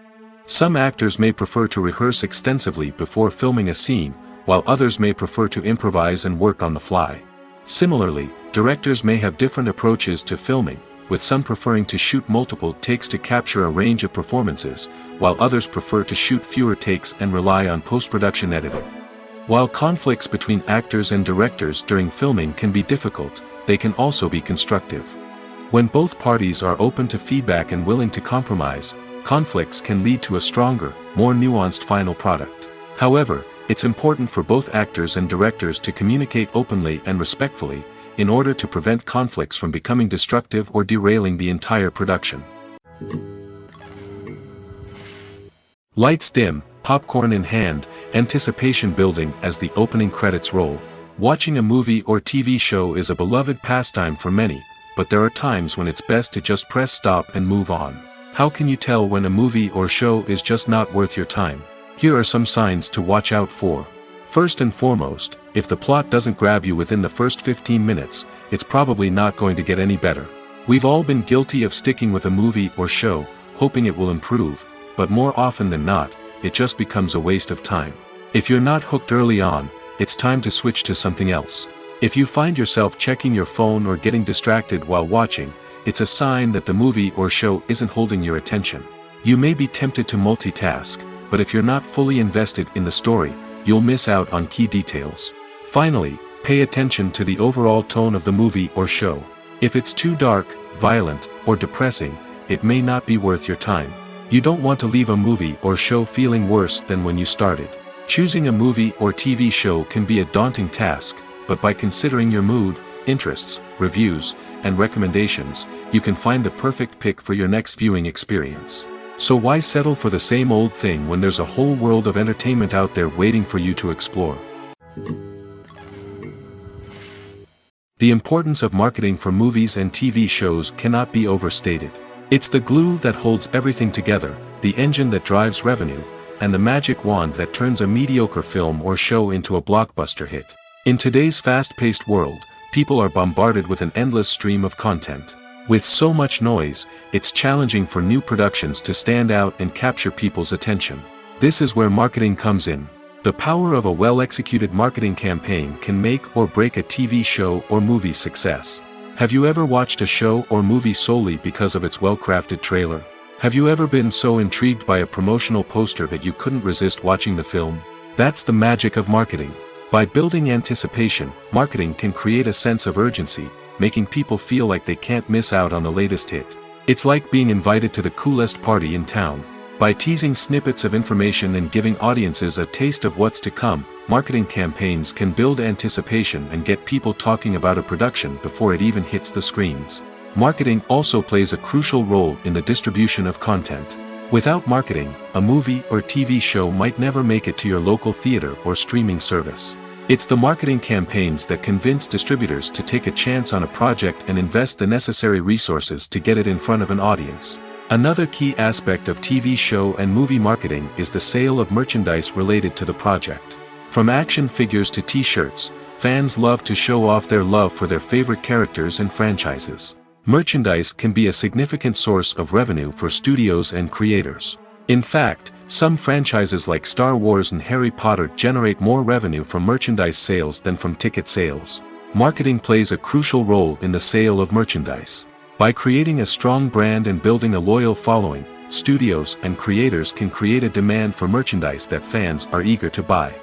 Some actors may prefer to rehearse extensively before filming a scene, while others may prefer to improvise and work on the fly. Similarly, directors may have different approaches to filming, with some preferring to shoot multiple takes to capture a range of performances, while others prefer to shoot fewer takes and rely on post-production editing. While conflicts between actors and directors during filming can be difficult, they can also be constructive. When both parties are open to feedback and willing to compromise, conflicts can lead to a stronger, more nuanced final product. However, it's important for both actors and directors to communicate openly and respectfully, in order to prevent conflicts from becoming destructive or derailing the entire production. Lights dim, popcorn in hand, anticipation building as the opening credits roll. Watching a movie or TV show is a beloved pastime for many, but there are times when it's best to just press stop and move on. How can you tell when a movie or show is just not worth your time? Here are some signs to watch out for. First and foremost, if the plot doesn't grab you within the first 15 minutes, it's probably not going to get any better. We've all been guilty of sticking with a movie or show, hoping it will improve, but more often than not, it just becomes a waste of time. If you're not hooked early on, it's time to switch to something else. If you find yourself checking your phone or getting distracted while watching, it's a sign that the movie or show isn't holding your attention. You may be tempted to multitask, but if you're not fully invested in the story, you'll miss out on key details. Finally, pay attention to the overall tone of the movie or show. If it's too dark, violent, or depressing, it may not be worth your time. You don't want to leave a movie or show feeling worse than when you started. Choosing a movie or TV show can be a daunting task, but by considering your mood, interests, reviews, and recommendations, you can find the perfect pick for your next viewing experience. So why settle for the same old thing when there's a whole world of entertainment out there waiting for you to explore? The importance of marketing for movies and TV shows cannot be overstated. It's the glue that holds everything together, the engine that drives revenue, and the magic wand that turns a mediocre film or show into a blockbuster hit. In today's fast-paced world, people are bombarded with an endless stream of content. With so much noise, it's challenging for new productions to stand out and capture people's attention. This is where marketing comes in. The power of a well-executed marketing campaign can make or break a TV show or movie's success. Have you ever watched a show or movie solely because of its well-crafted trailer? Have you ever been so intrigued by a promotional poster that you couldn't resist watching the film? That's the magic of marketing. By building anticipation, marketing can create a sense of urgency, making people feel like they can't miss out on the latest hit. It's like being invited to the coolest party in town. By teasing snippets of information and giving audiences a taste of what's to come, marketing campaigns can build anticipation and get people talking about a production before it even hits the screens. Marketing also plays a crucial role in the distribution of content. Without marketing, a movie or TV show might never make it to your local theater or streaming service. It's the marketing campaigns that convince distributors to take a chance on a project and invest the necessary resources to get it in front of an audience. Another key aspect of TV show and movie marketing is the sale of merchandise related to the project. From action figures to t-shirts, fans love to show off their love for their favorite characters and franchises. Merchandise can be a significant source of revenue for studios and creators. In fact, some franchises like Star Wars and Harry Potter generate more revenue from merchandise sales than from ticket sales. Marketing plays a crucial role in the sale of merchandise. By creating a strong brand and building a loyal following, studios and creators can create a demand for merchandise that fans are eager to buy.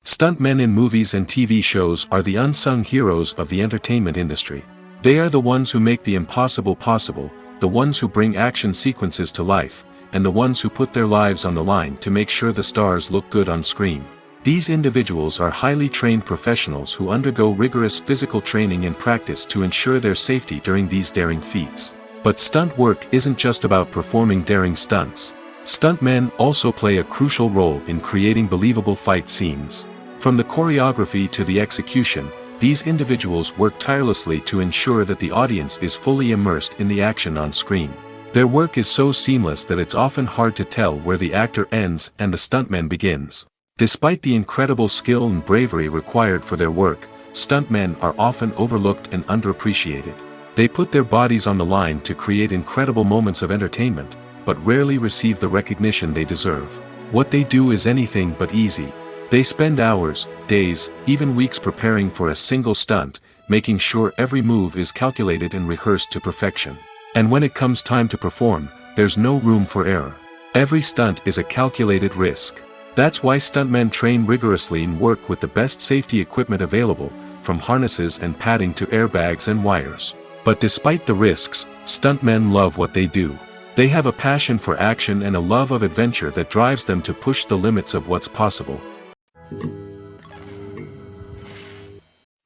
Stuntmen in movies and TV shows are the unsung heroes of the entertainment industry. They are the ones who make the impossible possible, the ones who bring action sequences to life, and the ones who put their lives on the line to make sure the stars look good on screen. These individuals are highly trained professionals who undergo rigorous physical training and practice to ensure their safety during these daring feats. But stunt work isn't just about performing daring stunts. Stuntmen also play a crucial role in creating believable fight scenes. From the choreography to the execution, these individuals work tirelessly to ensure that the audience is fully immersed in the action on screen. Their work is so seamless that it's often hard to tell where the actor ends and the stuntman begins. Despite the incredible skill and bravery required for their work, stuntmen are often overlooked and underappreciated. They put their bodies on the line to create incredible moments of entertainment, but rarely receive the recognition they deserve. What they do is anything but easy. They spend hours, days, even weeks preparing for a single stunt, making sure every move is calculated and rehearsed to perfection. And when it comes time to perform, there's no room for error. Every stunt is a calculated risk. That's why stuntmen train rigorously and work with the best safety equipment available, from harnesses and padding to airbags and wires. But despite the risks, stuntmen love what they do. They have a passion for action and a love of adventure that drives them to push the limits of what's possible.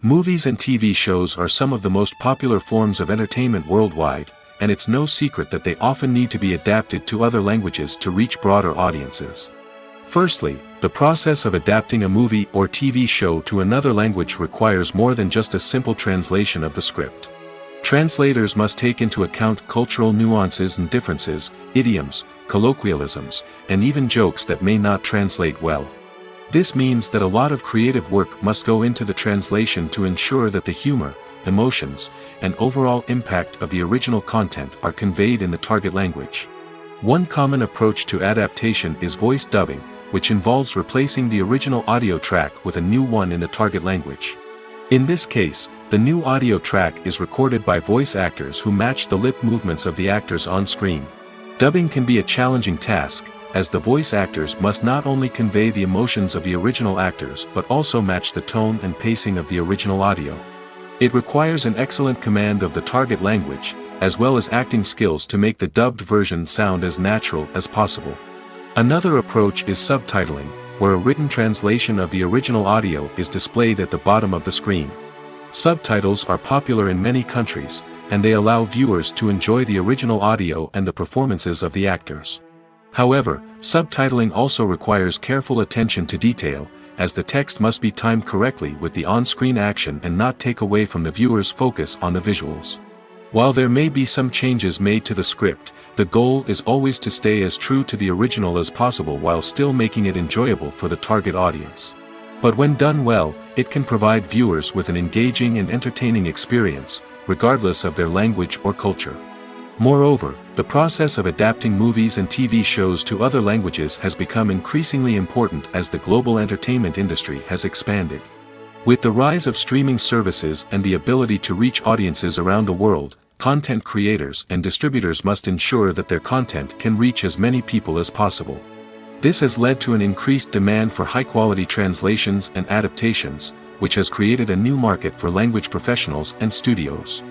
Movies and TV shows are some of the most popular forms of entertainment worldwide, and it's no secret that they often need to be adapted to other languages to reach broader audiences. Firstly, the process of adapting a movie or TV show to another language requires more than just a simple translation of the script. Translators must take into account cultural nuances and differences, idioms, colloquialisms, and even jokes that may not translate well. This means that a lot of creative work must go into the translation to ensure that the humor, emotions, and overall impact of the original content are conveyed in the target language. One common approach to adaptation is voice dubbing, which involves replacing the original audio track with a new one in the target language. In this case, the new audio track is recorded by voice actors who match the lip movements of the actors on screen. Dubbing can be a challenging task, as the voice actors must not only convey the emotions of the original actors but also match the tone and pacing of the original audio. It requires an excellent command of the target language, as well as acting skills to make the dubbed version sound as natural as possible. Another approach is subtitling, where a written translation of the original audio is displayed at the bottom of the screen. Subtitles are popular in many countries, and they allow viewers to enjoy the original audio and the performances of the actors. However, subtitling also requires careful attention to detail, as the text must be timed correctly with the on-screen action and not take away from the viewer's focus on the visuals. While there may be some changes made to the script, the goal is always to stay as true to the original as possible while still making it enjoyable for the target audience. But when done well, it can provide viewers with an engaging and entertaining experience, regardless of their language or culture. Moreover, the process of adapting movies and TV shows to other languages has become increasingly important as the global entertainment industry has expanded. With the rise of streaming services and the ability to reach audiences around the world, content creators and distributors must ensure that their content can reach as many people as possible. This has led to an increased demand for high-quality translations and adaptations, which has created a new market for language professionals and studios.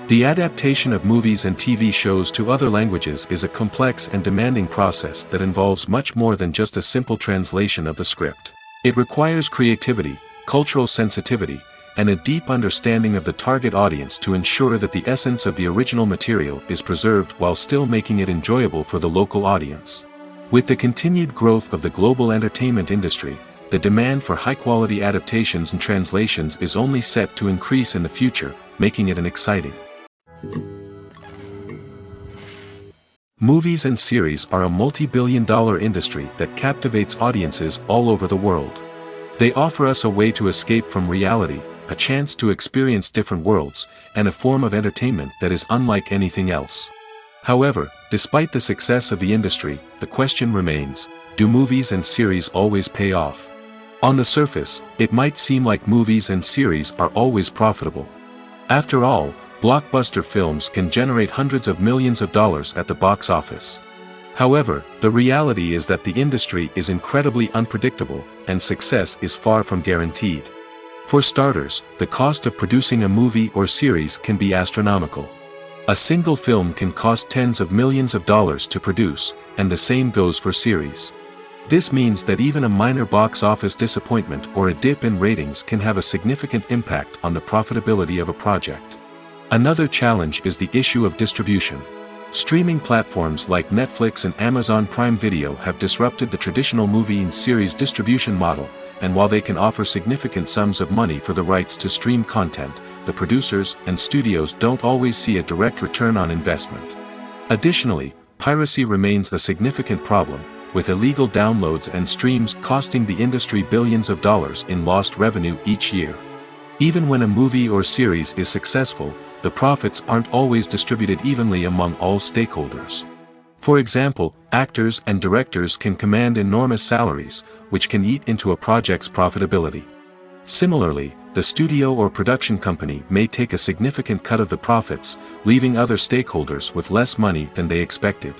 The adaptation of movies and TV shows to other languages is a complex and demanding process that involves much more than just a simple translation of the script. It requires creativity, cultural sensitivity, and a deep understanding of the target audience to ensure that the essence of the original material is preserved while still making it enjoyable for the local audience. With the continued growth of the global entertainment industry, the demand for high-quality adaptations and translations is only set to increase in the future, making it an exciting. Movies and series are a multi-billion-dollar industry that captivates audiences all over the world. They offer us a way to escape from reality, a chance to experience different worlds, and a form of entertainment that is unlike anything else. However, despite the success of the industry, the question remains, do movies and series always pay off? On the surface, it might seem like movies and series are always profitable. After all, blockbuster films can generate hundreds of millions of dollars at the box office. However, the reality is that the industry is incredibly unpredictable, and success is far from guaranteed. For starters, the cost of producing a movie or series can be astronomical. A single film can cost tens of millions of dollars to produce, and the same goes for series. This means that even a minor box office disappointment or a dip in ratings can have a significant impact on the profitability of a project. Another challenge is the issue of distribution. Streaming platforms like Netflix and Amazon Prime Video have disrupted the traditional movie and series distribution model, and while they can offer significant sums of money for the rights to stream content, the producers and studios don't always see a direct return on investment. Additionally, piracy remains a significant problem, with illegal downloads and streams costing the industry billions of dollars in lost revenue each year. Even when a movie or series is successful, the profits aren't always distributed evenly among all stakeholders. For example, actors and directors can command enormous salaries, which can eat into a project's profitability. Similarly, the studio or production company may take a significant cut of the profits, leaving other stakeholders with less money than they expected.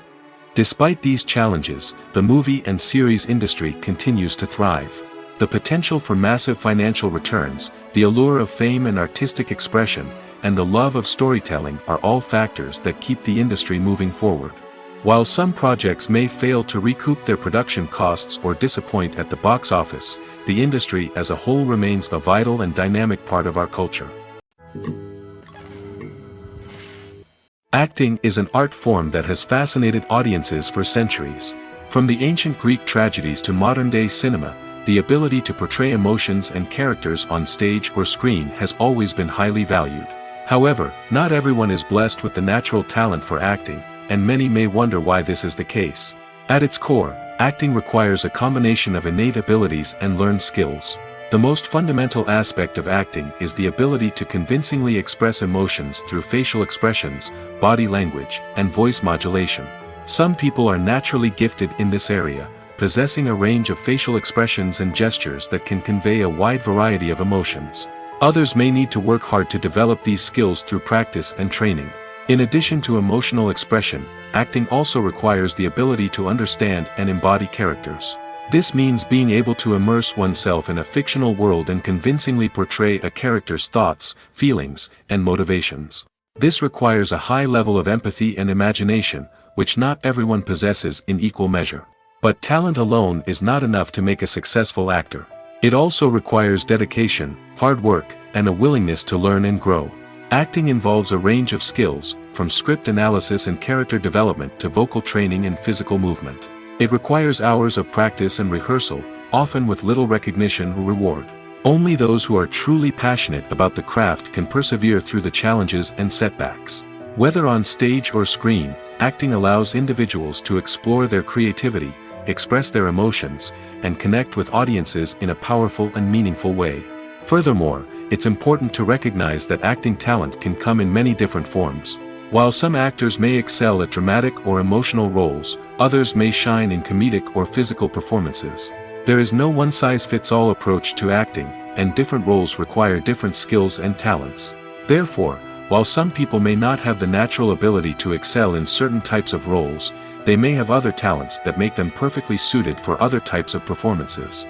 Despite these challenges, the movie and series industry continues to thrive. The potential for massive financial returns, the allure of fame and artistic expression, and the love of storytelling are all factors that keep the industry moving forward. While some projects may fail to recoup their production costs or disappoint at the box office, the industry as a whole remains a vital and dynamic part of our culture. Acting is an art form that has fascinated audiences for centuries. From the ancient Greek tragedies to modern-day cinema, the ability to portray emotions and characters on stage or screen has always been highly valued. However, not everyone is blessed with the natural talent for acting, and many may wonder why this is the case. At its core, acting requires a combination of innate abilities and learned skills. The most fundamental aspect of acting is the ability to convincingly express emotions through facial expressions, body language, and voice modulation. Some people are naturally gifted in this area, possessing a range of facial expressions and gestures that can convey a wide variety of emotions. Others may need to work hard to develop these skills through practice and training. In addition to emotional expression, acting also requires the ability to understand and embody characters. This means being able to immerse oneself in a fictional world and convincingly portray a character's thoughts, feelings, and motivations. This requires a high level of empathy and imagination, which not everyone possesses in equal measure. But talent alone is not enough to make a successful actor. It also requires dedication, hard work, and a willingness to learn and grow. Acting involves a range of skills, from script analysis and character development to vocal training and physical movement. It requires hours of practice and rehearsal, often with little recognition or reward. Only those who are truly passionate about the craft can persevere through the challenges and setbacks. Whether on stage or screen, acting allows individuals to explore their creativity, express their emotions, and connect with audiences in a powerful and meaningful way. Furthermore, it's important to recognize that acting talent can come in many different forms. While some actors may excel at dramatic or emotional roles, others may shine in comedic or physical performances. There is no one-size-fits-all approach to acting, and different roles require different skills and talents. Therefore, while some people may not have the natural ability to excel in certain types of roles, they may have other talents that make them perfectly suited for other types of performances.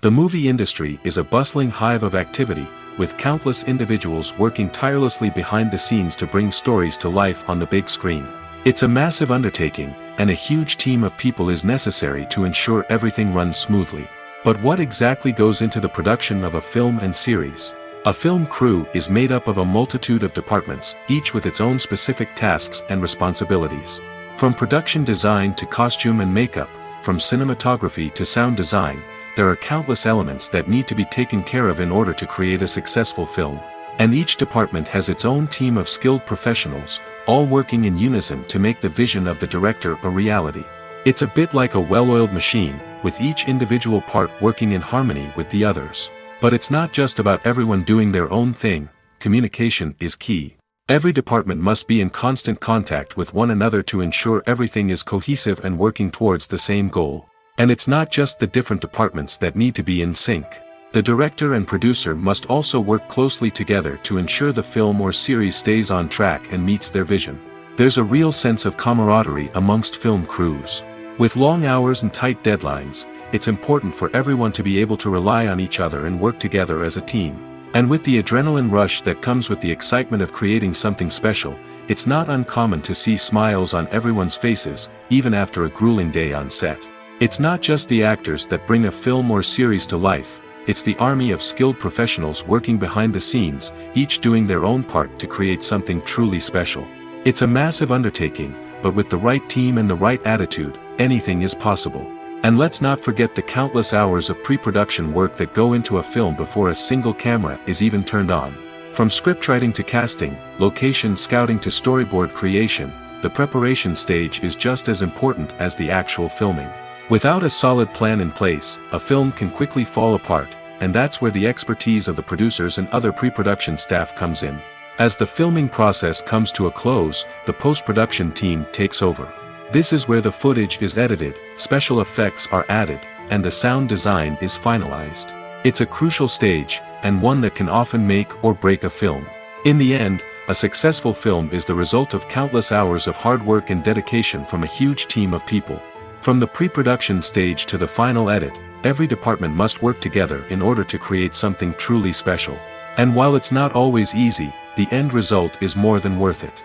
The movie industry is a bustling hive of activity, with countless individuals working tirelessly behind the scenes to bring stories to life on the big screen. It's a massive undertaking, and a huge team of people is necessary to ensure everything runs smoothly. But what exactly goes into the production of a film and series? A film crew is made up of a multitude of departments, each with its own specific tasks and responsibilities. From production design to costume and makeup, from cinematography to sound design, there are countless elements that need to be taken care of in order to create a successful film. And each department has its own team of skilled professionals, all working in unison to make the vision of the director a reality. It's a bit like a well-oiled machine, with each individual part working in harmony with the others. But it's not just about everyone doing their own thing. Communication is key. Every department must be in constant contact with one another to ensure everything is cohesive and working towards the same goal. And it's not just the different departments that need to be in sync. The director and producer must also work closely together to ensure the film or series stays on track and meets their vision. There's a real sense of camaraderie amongst film crews. With long hours and tight deadlines, it's important for everyone to be able to rely on each other and work together as a team. And with the adrenaline rush that comes with the excitement of creating something special, it's not uncommon to see smiles on everyone's faces, even after a grueling day on set. It's not just the actors that bring a film or series to life, it's the army of skilled professionals working behind the scenes, each doing their own part to create something truly special. It's a massive undertaking, but with the right team and the right attitude, anything is possible. And let's not forget the countless hours of pre-production work that go into a film before a single camera is even turned on. From scriptwriting to casting, location scouting to storyboard creation, the preparation stage is just as important as the actual filming. Without a solid plan in place, a film can quickly fall apart, and that's where the expertise of the producers and other pre-production staff comes in. As the filming process comes to a close, the post-production team takes over. This is where the footage is edited, special effects are added, and the sound design is finalized. It's a crucial stage, and one that can often make or break a film. In the end, a successful film is the result of countless hours of hard work and dedication from a huge team of people. From the pre-production stage to the final edit, every department must work together in order to create something truly special. And while it's not always easy, the end result is more than worth it.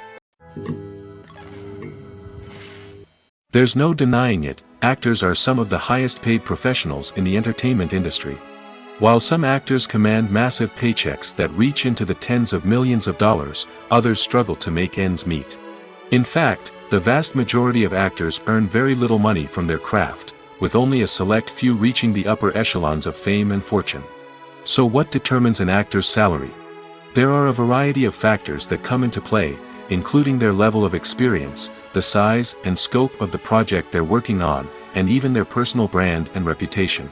There's no denying it, actors are some of the highest paid professionals in the entertainment industry. While some actors command massive paychecks that reach into the tens of millions of dollars, others struggle to make ends meet. In fact, The vast majority of actors earn very little money from their craft, with only a select few reaching the upper echelons of fame and fortune. So what determines an actor's salary? There are a variety of factors that come into play, including their level of experience, the size and scope of the project they're working on, and even their personal brand and reputation.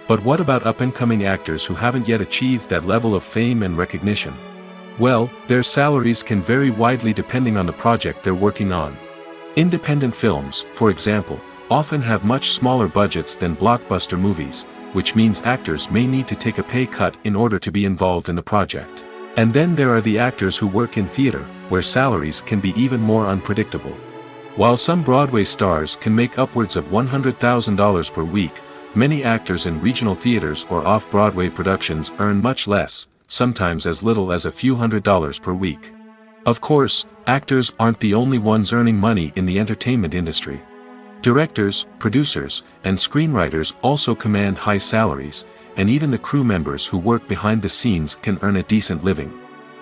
But what about up-and-coming actors who haven't yet achieved that level of fame and recognition? Well, their salaries can vary widely depending on the project they're working on. Independent films, for example, often have much smaller budgets than blockbuster movies, which means actors may need to take a pay cut in order to be involved in the project. And then there are the actors who work in theater, where salaries can be even more unpredictable. While some Broadway stars can make upwards of $100,000 per week, many actors in regional theaters or off-Broadway productions earn much less, sometimes as little as a few $100s per week. Of course, actors aren't the only ones earning money in the entertainment industry. Directors, producers, and screenwriters also command high salaries, and even the crew members who work behind the scenes can earn a decent living.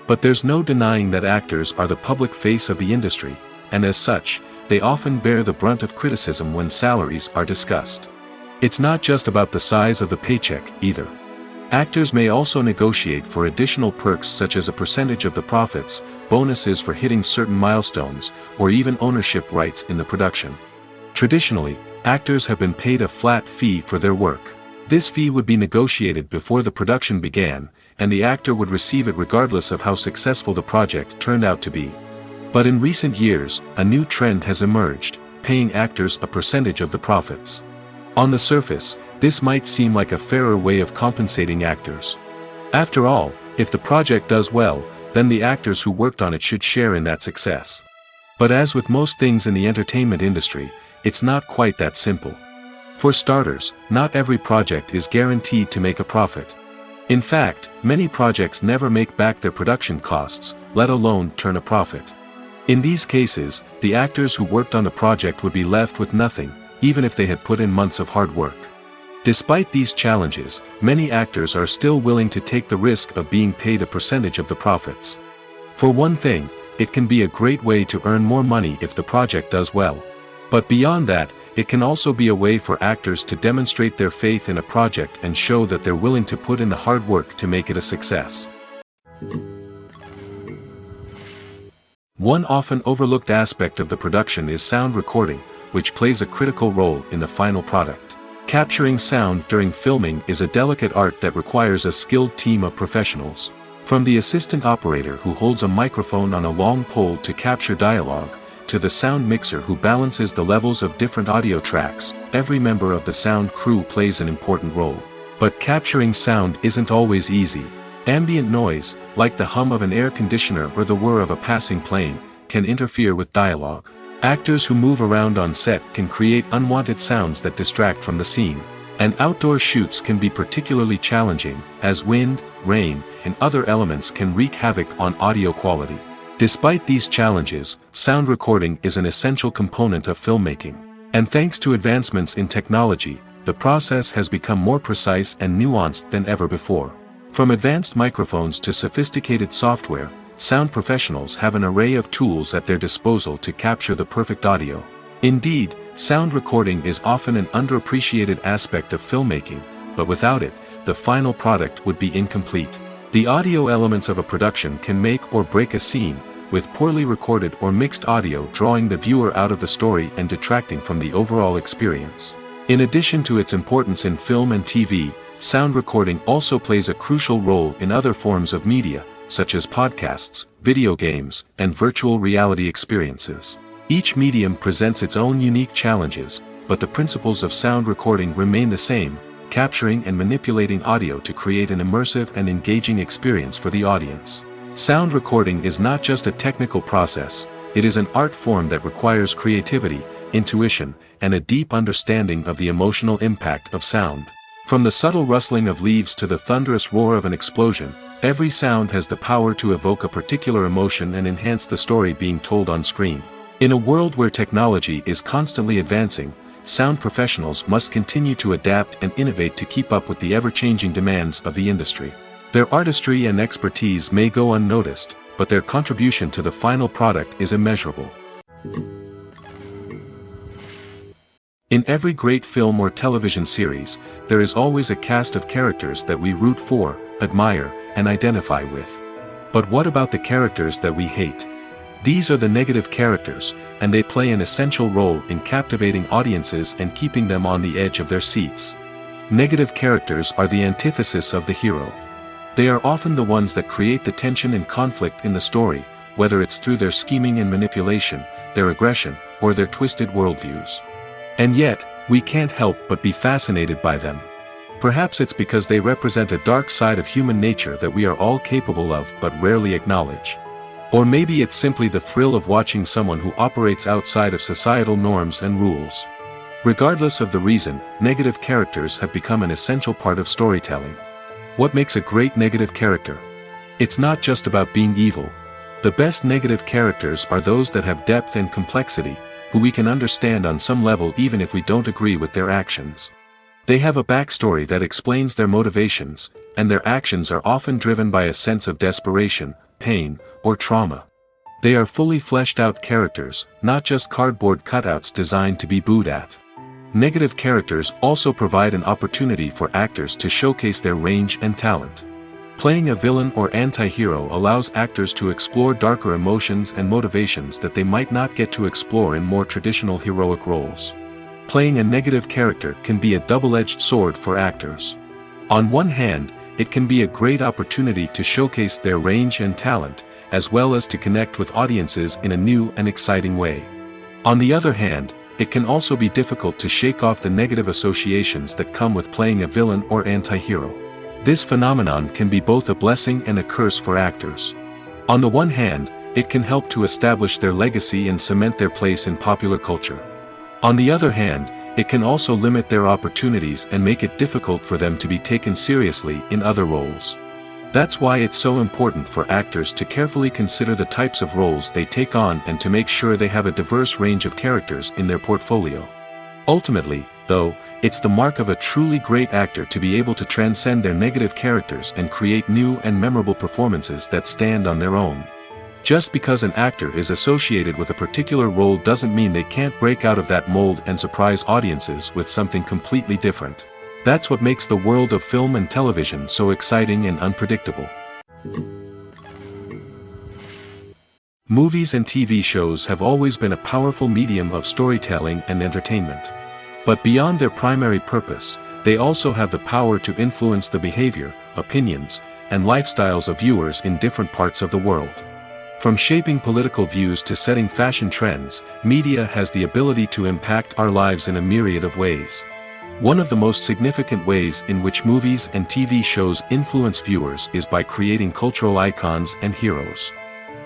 But there's no denying that actors are the public face of the industry, and as such, they often bear the brunt of criticism when salaries are discussed. It's not just about the size of the paycheck, either. Actors may also negotiate for additional perks such as a percentage of the profits, bonuses for hitting certain milestones, or even ownership rights in the production. Traditionally, actors have been paid a flat fee for their work. This fee would be negotiated before the production began, and the actor would receive it regardless of how successful the project turned out to be. But in recent years, a new trend has emerged, paying actors a percentage of the profits. On the surface, this might seem like a fairer way of compensating actors. After all, if the project does well, then the actors who worked on it should share in that success. But as with most things in the entertainment industry, it's not quite that simple. For starters, not every project is guaranteed to make a profit. In fact, many projects never make back their production costs, let alone turn a profit. In these cases, the actors who worked on the project would be left with nothing, even if they had put in months of hard work. Despite these challenges, many actors are still willing to take the risk of being paid a percentage of the profits. For one thing, it can be a great way to earn more money if the project does well. But beyond that, it can also be a way for actors to demonstrate their faith in a project and show that they're willing to put in the hard work to make it a success. One often overlooked aspect of the production is sound recording, which plays a critical role in the final product. Capturing sound during filming is a delicate art that requires a skilled team of professionals. From the assistant operator who holds a microphone on a long pole to capture dialogue, to the sound mixer who balances the levels of different audio tracks, every member of the sound crew plays an important role. But capturing sound isn't always easy. Ambient noise, like the hum of an air conditioner or the whir of a passing plane, can interfere with dialogue. Actors who move around on set can create unwanted sounds that distract from the scene. And outdoor shoots can be particularly challenging, as wind, rain, and other elements can wreak havoc on audio quality. Despite these challenges, sound recording is an essential component of filmmaking. And thanks to advancements in technology, the process has become more precise and nuanced than ever before. From advanced microphones to sophisticated software, sound professionals have an array of tools at their disposal to capture the perfect audio. Indeed, sound recording is often an underappreciated aspect of filmmaking, but without it, the final product would be incomplete. The audio elements of a production can make or break a scene, with poorly recorded or mixed audio drawing the viewer out of the story and detracting from the overall experience. In addition to its importance in film and TV, sound recording also plays a crucial role in other forms of media, such as podcasts, video games, and virtual reality experiences. Each medium presents its own unique challenges, but the principles of sound recording remain the same: capturing and manipulating audio to create an immersive and engaging experience for the audience. Sound recording is not just a technical process, it is an art form that requires creativity, intuition, and a deep understanding of the emotional impact of sound. From the subtle rustling of leaves to the thunderous roar of an explosion, every sound has the power to evoke a particular emotion and enhance the story being told on screen. In a world where technology is constantly advancing, sound professionals must continue to adapt and innovate to keep up with the ever-changing demands of the industry. Their artistry and expertise may go unnoticed, but their contribution to the final product is immeasurable. In every great film or television series, there is always a cast of characters that we root for, admire, and identify with. But what about the characters that we hate? These are the negative characters, and they play an essential role in captivating audiences and keeping them on the edge of their seats. Negative characters are the antithesis of the hero. They are often the ones that create the tension and conflict in the story, whether it's through their scheming and manipulation, their aggression, or their twisted worldviews. And yet, we can't help but be fascinated by them. Perhaps it's because they represent a dark side of human nature that we are all capable of but rarely acknowledge. Or maybe it's simply the thrill of watching someone who operates outside of societal norms and rules. Regardless of the reason, negative characters have become an essential part of storytelling. What makes a great negative character? It's not just about being evil. The best negative characters are those that have depth and complexity, who we can understand on some level even if we don't agree with their actions. They have a backstory that explains their motivations, and their actions are often driven by a sense of desperation, pain, or trauma. They are fully fleshed out characters, not just cardboard cutouts designed to be booed at. Negative characters also provide an opportunity for actors to showcase their range and talent. Playing a villain or anti-hero allows actors to explore darker emotions and motivations that they might not get to explore in more traditional heroic roles. Playing a negative character can be a double-edged sword for actors. On one hand, it can be a great opportunity to showcase their range and talent, as well as to connect with audiences in a new and exciting way. On the other hand, it can also be difficult to shake off the negative associations that come with playing a villain or anti-hero. This phenomenon can be both a blessing and a curse for actors. On the one hand, it can help to establish their legacy and cement their place in popular culture. On the other hand, it can also limit their opportunities and make it difficult for them to be taken seriously in other roles. That's why it's so important for actors to carefully consider the types of roles they take on and to make sure they have a diverse range of characters in their portfolio. Ultimately, though, it's the mark of a truly great actor to be able to transcend their negative characters and create new and memorable performances that stand on their own. Just because an actor is associated with a particular role doesn't mean they can't break out of that mold and surprise audiences with something completely different. That's what makes the world of film and television so exciting and unpredictable. Movies and TV shows have always been a powerful medium of storytelling and entertainment. But beyond their primary purpose, they also have the power to influence the behavior, opinions, and lifestyles of viewers in different parts of the world. From shaping political views to setting fashion trends, media has the ability to impact our lives in a myriad of ways. One of the most significant ways in which movies and TV shows influence viewers is by creating cultural icons and heroes.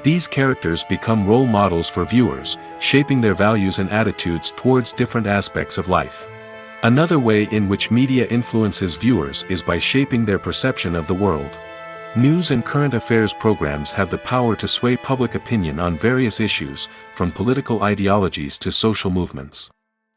These characters become role models for viewers, shaping their values and attitudes towards different aspects of life. Another way in which media influences viewers is by shaping their perception of the world. News and current affairs programs have the power to sway public opinion on various issues, from political ideologies to social movements.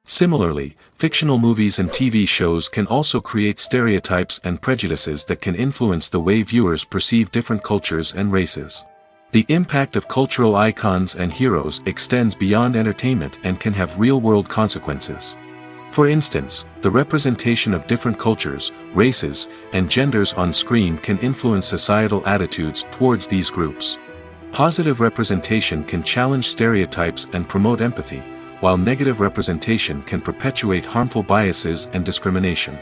Similarly, fictional movies and TV shows can also create stereotypes and prejudices that can influence the way viewers perceive different cultures and races. The impact of cultural icons and heroes extends beyond entertainment and can have real-world consequences. For instance, the representation of different cultures, races, and genders on screen can influence societal attitudes towards these groups. Positive representation can challenge stereotypes and promote empathy, while negative representation can perpetuate harmful biases and discrimination.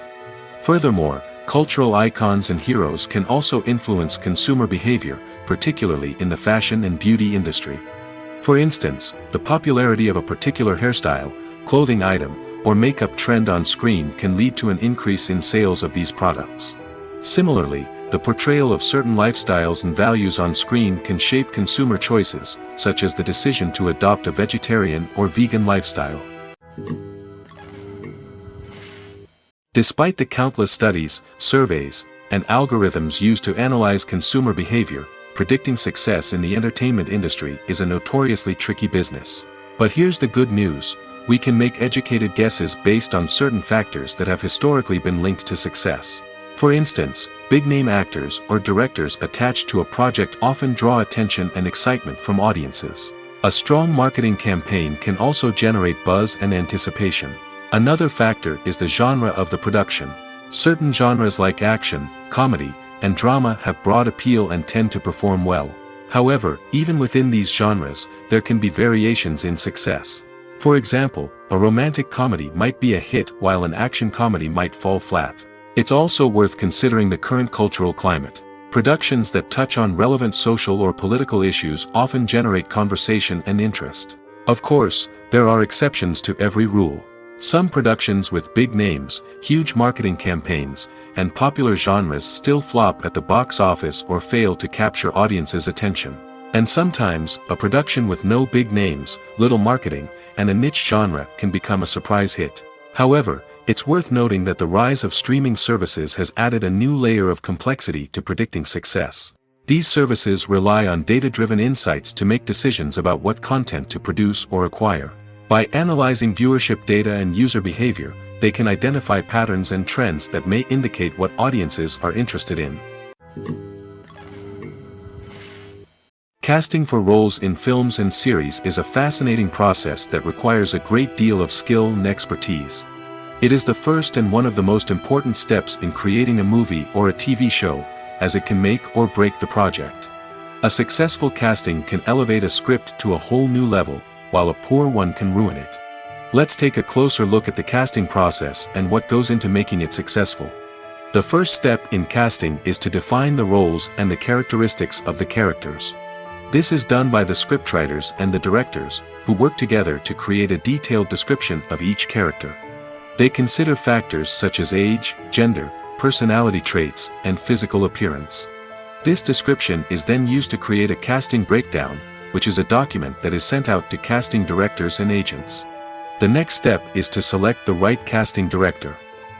Furthermore, cultural icons and heroes can also influence consumer behavior, particularly in the fashion and beauty industry. For instance, the popularity of a particular hairstyle, clothing item, or makeup trend on screen can lead to an increase in sales of these products. Similarly, the portrayal of certain lifestyles and values on screen can shape consumer choices, such as the decision to adopt a vegetarian or vegan lifestyle. Despite the countless studies, surveys, and algorithms used to analyze consumer behavior, predicting success in the entertainment industry is a notoriously tricky business. But here's the good news: we can make educated guesses based on certain factors that have historically been linked to success. For instance, big-name actors or directors attached to a project often draw attention and excitement from audiences. A strong marketing campaign can also generate buzz and anticipation. Another factor is the genre of the production. Certain genres like action, comedy, and drama have broad appeal and tend to perform well. However, even within these genres, there can be variations in success. For example, a romantic comedy might be a hit while an action comedy might fall flat. It's also worth considering the current cultural climate. Productions that touch on relevant social or political issues often generate conversation and interest. Of course, there are exceptions to every rule. Some productions with big names, huge marketing campaigns, and popular genres still flop at the box office or fail to capture audiences' attention. And sometimes, a production with no big names, little marketing, and a niche genre can become a surprise hit. However, it's worth noting that the rise of streaming services has added a new layer of complexity to predicting success. These services rely on data-driven insights to make decisions about what content to produce or acquire. By analyzing viewership data and user behavior, they can identify patterns and trends that may indicate what audiences are interested in. Casting for roles in films and series is a fascinating process that requires a great deal of skill and expertise. It is the first and one of the most important steps in creating a movie or a TV show, as it can make or break the project. A successful casting can elevate a script to a whole new level, while a poor one can ruin it. Let's take a closer look at the casting process and what goes into making it successful. The first step in casting is to define the roles and the characteristics of the characters. This is done by the scriptwriters and the directors, who work together to create a detailed description of each character. They consider factors such as age, gender, personality traits, and physical appearance. This description is then used to create a casting breakdown, which is a document that is sent out to casting directors and agents. The next step is to select the right casting director.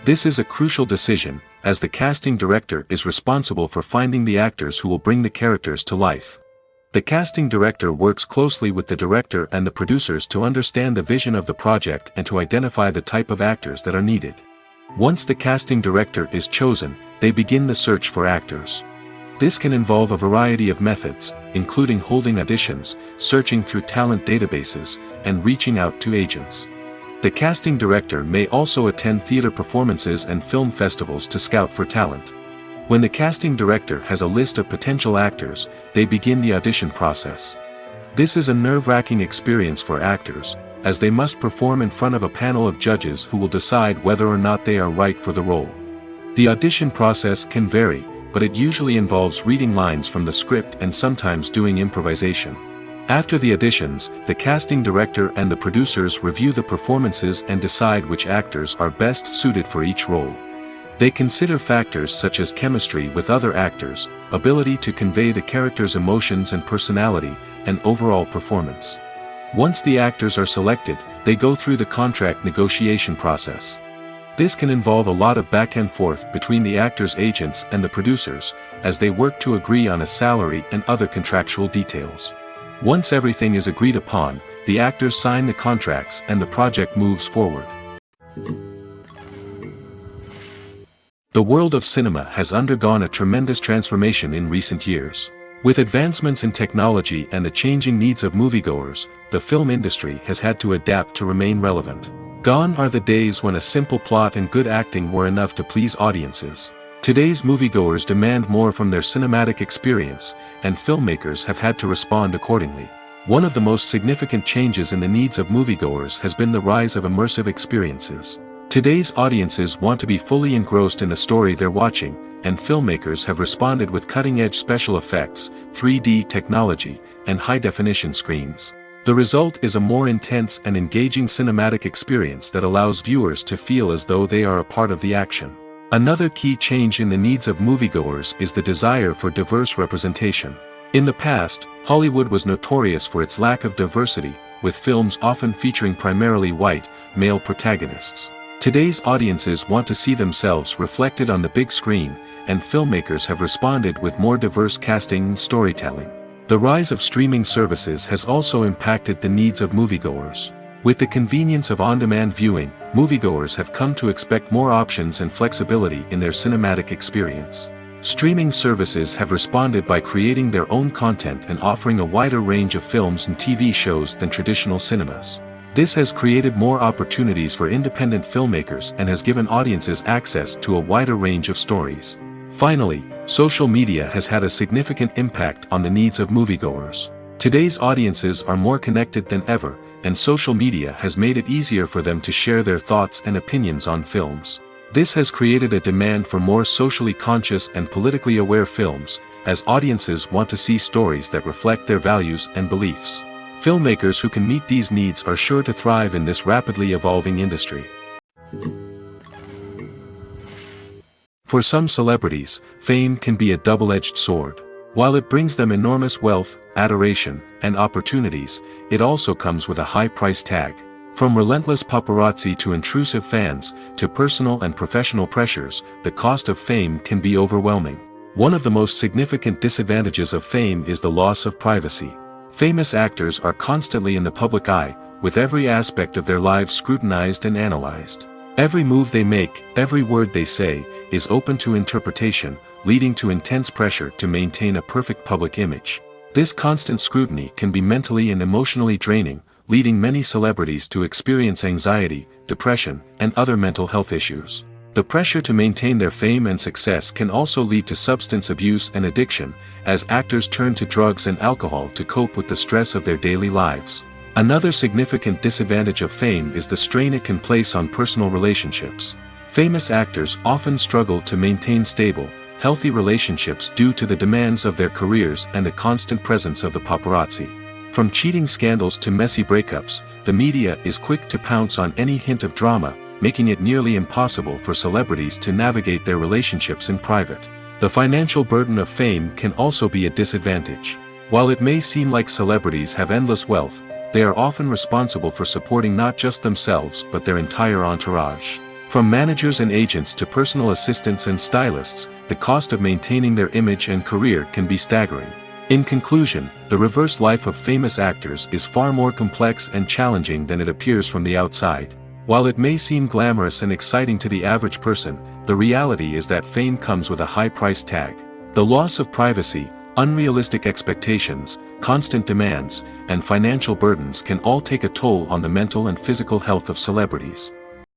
This is a crucial decision, as the casting director is responsible for finding the actors who will bring the characters to life. The casting director works closely with the director and the producers to understand the vision of the project and to identify the type of actors that are needed. Once the casting director is chosen, they begin the search for actors. This can involve a variety of methods, including holding auditions, searching through talent databases, and reaching out to agents. The casting director may also attend theater performances and film festivals to scout for talent. When the casting director has a list of potential actors, they begin the audition process. This is a nerve-wracking experience for actors, as they must perform in front of a panel of judges who will decide whether or not they are right for the role. The audition process can vary, but it usually involves reading lines from the script and sometimes doing improvisation. After the auditions, the casting director and the producers review the performances and decide which actors are best suited for each role. They consider factors such as chemistry with other actors, ability to convey the character's emotions and personality, and overall performance. Once the actors are selected, they go through the contract negotiation process. This can involve a lot of back and forth between the actors' agents and the producers, as they work to agree on a salary and other contractual details. Once everything is agreed upon, the actors sign the contracts and the project moves forward. The world of cinema has undergone a tremendous transformation in recent years. With advancements in technology and the changing needs of moviegoers, the film industry has had to adapt to remain relevant. Gone are the days when a simple plot and good acting were enough to please audiences. Today's moviegoers demand more from their cinematic experience, and filmmakers have had to respond accordingly. One of the most significant changes in the needs of moviegoers has been the rise of immersive experiences. Today's audiences want to be fully engrossed in the story they're watching, and filmmakers have responded with cutting-edge special effects, 3D technology, and high-definition screens. The result is a more intense and engaging cinematic experience that allows viewers to feel as though they are a part of the action. Another key change in the needs of moviegoers is the desire for diverse representation. In the past, Hollywood was notorious for its lack of diversity, with films often featuring primarily white, male protagonists. Today's audiences want to see themselves reflected on the big screen, and filmmakers have responded with more diverse casting and storytelling. The rise of streaming services has also impacted the needs of moviegoers. With the convenience of on-demand viewing, moviegoers have come to expect more options and flexibility in their cinematic experience. Streaming services have responded by creating their own content and offering a wider range of films and TV shows than traditional cinemas. This has created more opportunities for independent filmmakers and has given audiences access to a wider range of stories. Finally, social media has had a significant impact on the needs of moviegoers. Today's audiences are more connected than ever, and social media has made it easier for them to share their thoughts and opinions on films. This has created a demand for more socially conscious and politically aware films, as audiences want to see stories that reflect their values and beliefs. Filmmakers who can meet these needs are sure to thrive in this rapidly evolving industry. For some celebrities, fame can be a double-edged sword. While it brings them enormous wealth, adoration, and opportunities, it also comes with a high price tag. From relentless paparazzi to intrusive fans, to personal and professional pressures, the cost of fame can be overwhelming. One of the most significant disadvantages of fame is the loss of privacy. Famous actors are constantly in the public eye, with every aspect of their lives scrutinized and analyzed. Every move they make, every word they say, is open to interpretation, leading to intense pressure to maintain a perfect public image. This constant scrutiny can be mentally and emotionally draining, leading many celebrities to experience anxiety, depression, and other mental health issues. The pressure to maintain their fame and success can also lead to substance abuse and addiction, as actors turn to drugs and alcohol to cope with the stress of their daily lives. Another significant disadvantage of fame is the strain it can place on personal relationships. Famous actors often struggle to maintain stable, healthy relationships due to the demands of their careers and the constant presence of the paparazzi. From cheating scandals to messy breakups, the media is quick to pounce on any hint of drama, making it nearly impossible for celebrities to navigate their relationships in private. The financial burden of fame can also be a disadvantage. While it may seem like celebrities have endless wealth, they are often responsible for supporting not just themselves but their entire entourage. From managers and agents to personal assistants and stylists, the cost of maintaining their image and career can be staggering. In conclusion, the reverse life of famous actors is far more complex and challenging than it appears from the outside. While it may seem glamorous and exciting to the average person, the reality is that fame comes with a high price tag. The loss of privacy, unrealistic expectations, constant demands, and financial burdens can all take a toll on the mental and physical health of celebrities.